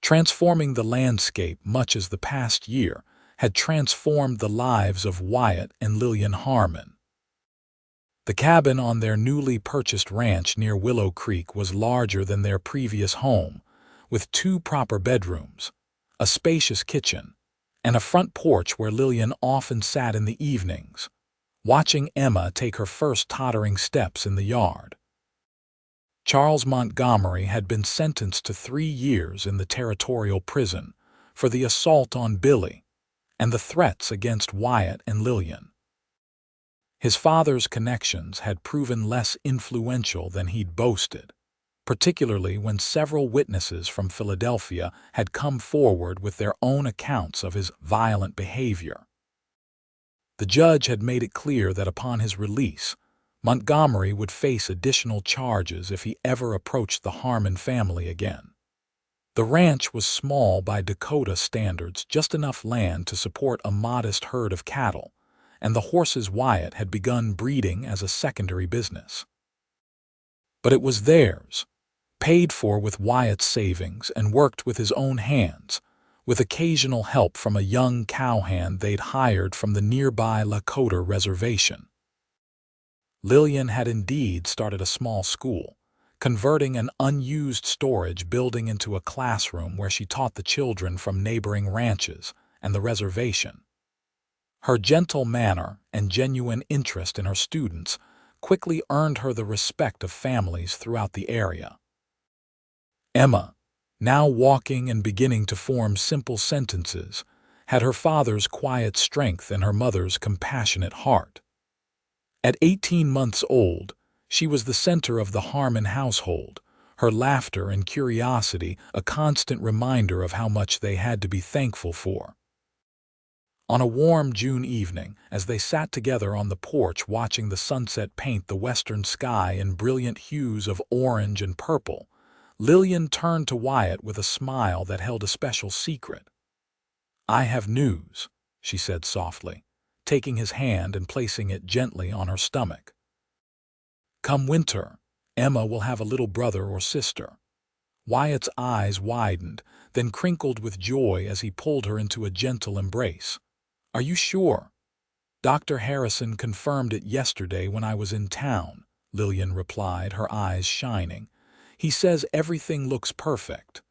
transforming the landscape much as the past year had transformed the lives of Wyatt and Lillian Harmon. The cabin on their newly purchased ranch near Willow Creek was larger than their previous home, with 2 proper bedrooms, a spacious kitchen, and a front porch where Lillian often sat in the evenings, watching Emma take her first tottering steps in the yard. Charles Montgomery had been sentenced to 3 years in the territorial prison for the assault on Billy and the threats against Wyatt and Lillian. His father's connections had proven less influential than he'd boasted, particularly when several witnesses from Philadelphia had come forward with their own accounts of his violent behavior. The judge had made it clear that upon his release, Montgomery would face additional charges if he ever approached the Harmon family again. The ranch was small by Dakota standards, just enough land to support a modest herd of cattle, and the horses Wyatt had begun breeding as a secondary business. But it was theirs, paid for with Wyatt's savings and worked with his own hands, with occasional help from a young cowhand they'd hired from the nearby Lakota reservation. Lillian had indeed started a small school, converting an unused storage building into a classroom where she taught the children from neighboring ranches and the reservation. Her gentle manner and genuine interest in her students quickly earned her the respect of families throughout the area. Emma, now walking and beginning to form simple sentences, had her father's quiet strength and her mother's compassionate heart. At 18 months old, she was the center of the Harmon household, her laughter and curiosity a constant reminder of how much they had to be thankful for. On a warm June evening, as they sat together on the porch watching the sunset paint the western sky in brilliant hues of orange and purple, Lillian turned to Wyatt with a smile that held a special secret. "I have news," she said softly, taking his hand and placing it gently on her stomach. "Come winter, Emma will have a little brother or sister." Wyatt's eyes widened, then crinkled with joy as he pulled her into a gentle embrace. "Are you sure?" "Dr. Harrison confirmed it yesterday when I was in town," Lillian replied, her eyes shining. "He says everything looks perfect."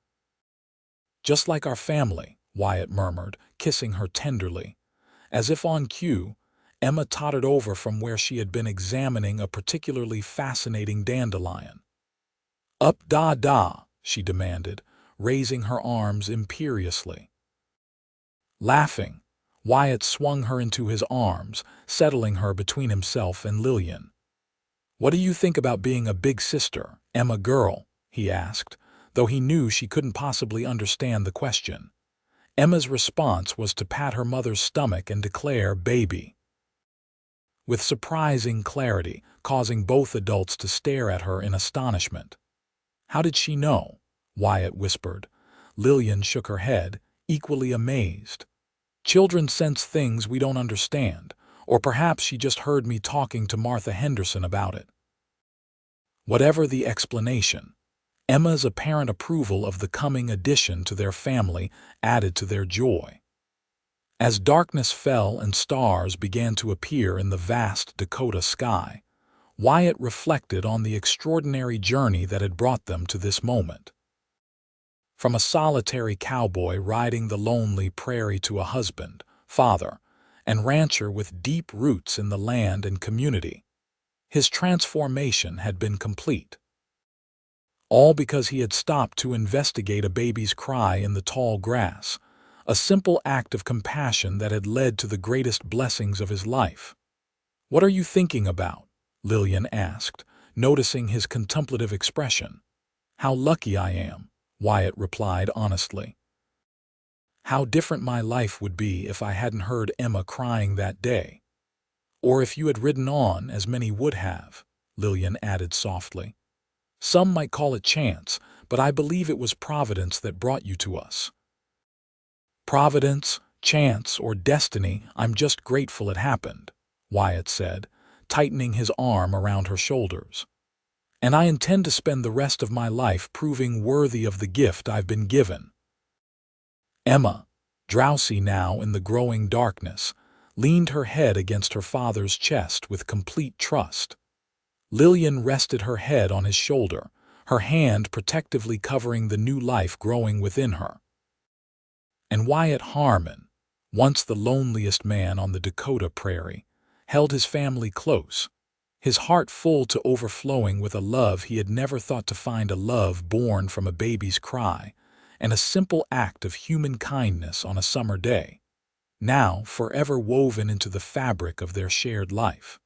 "Just like our family," Wyatt murmured, kissing her tenderly. As if on cue, Emma tottered over from where she had been examining a particularly fascinating dandelion. "Up da da," she demanded, raising her arms imperiously. Laughing, Wyatt swung her into his arms, settling her between himself and Lillian. "What do you think about being a big sister, Emma girl?" he asked, though he knew she couldn't possibly understand the question. Emma's response was to pat her mother's stomach and declare, "Baby," with surprising clarity, causing both adults to stare at her in astonishment. "How did she know?" Wyatt whispered. Lillian shook her head, equally amazed. "Children sense things we don't understand, or perhaps she just heard me talking to Martha Henderson about it." Whatever the explanation, Emma's apparent approval of the coming addition to their family added to their joy. As darkness fell and stars began to appear in the vast Dakota sky, Wyatt reflected on the extraordinary journey that had brought them to this moment. From a solitary cowboy riding the lonely prairie to a husband, father, and rancher with deep roots in the land and community, his transformation had been complete. All because he had stopped to investigate a baby's cry in the tall grass, a simple act of compassion that had led to the greatest blessings of his life. "What are you thinking about?" Lillian asked, noticing his contemplative expression. "How lucky I am," Wyatt replied honestly. "How different my life would be if I hadn't heard Emma crying that day. Or if you had ridden on, as many would have," Lillian added softly. "Some might call it chance, but I believe it was Providence that brought you to us." "Providence, chance, or destiny, I'm just grateful it happened," Wyatt said, tightening his arm around her shoulders. "And I intend to spend the rest of my life proving worthy of the gift I've been given." Emma, drowsy now in the growing darkness, leaned her head against her father's chest with complete trust. Lillian rested her head on his shoulder, her hand protectively covering the new life growing within her. And Wyatt Harmon, once the loneliest man on the Dakota prairie, held his family close, his heart full to overflowing with a love he had never thought to find, a love born from a baby's cry, and a simple act of human kindness on a summer day, now forever woven into the fabric of their shared life.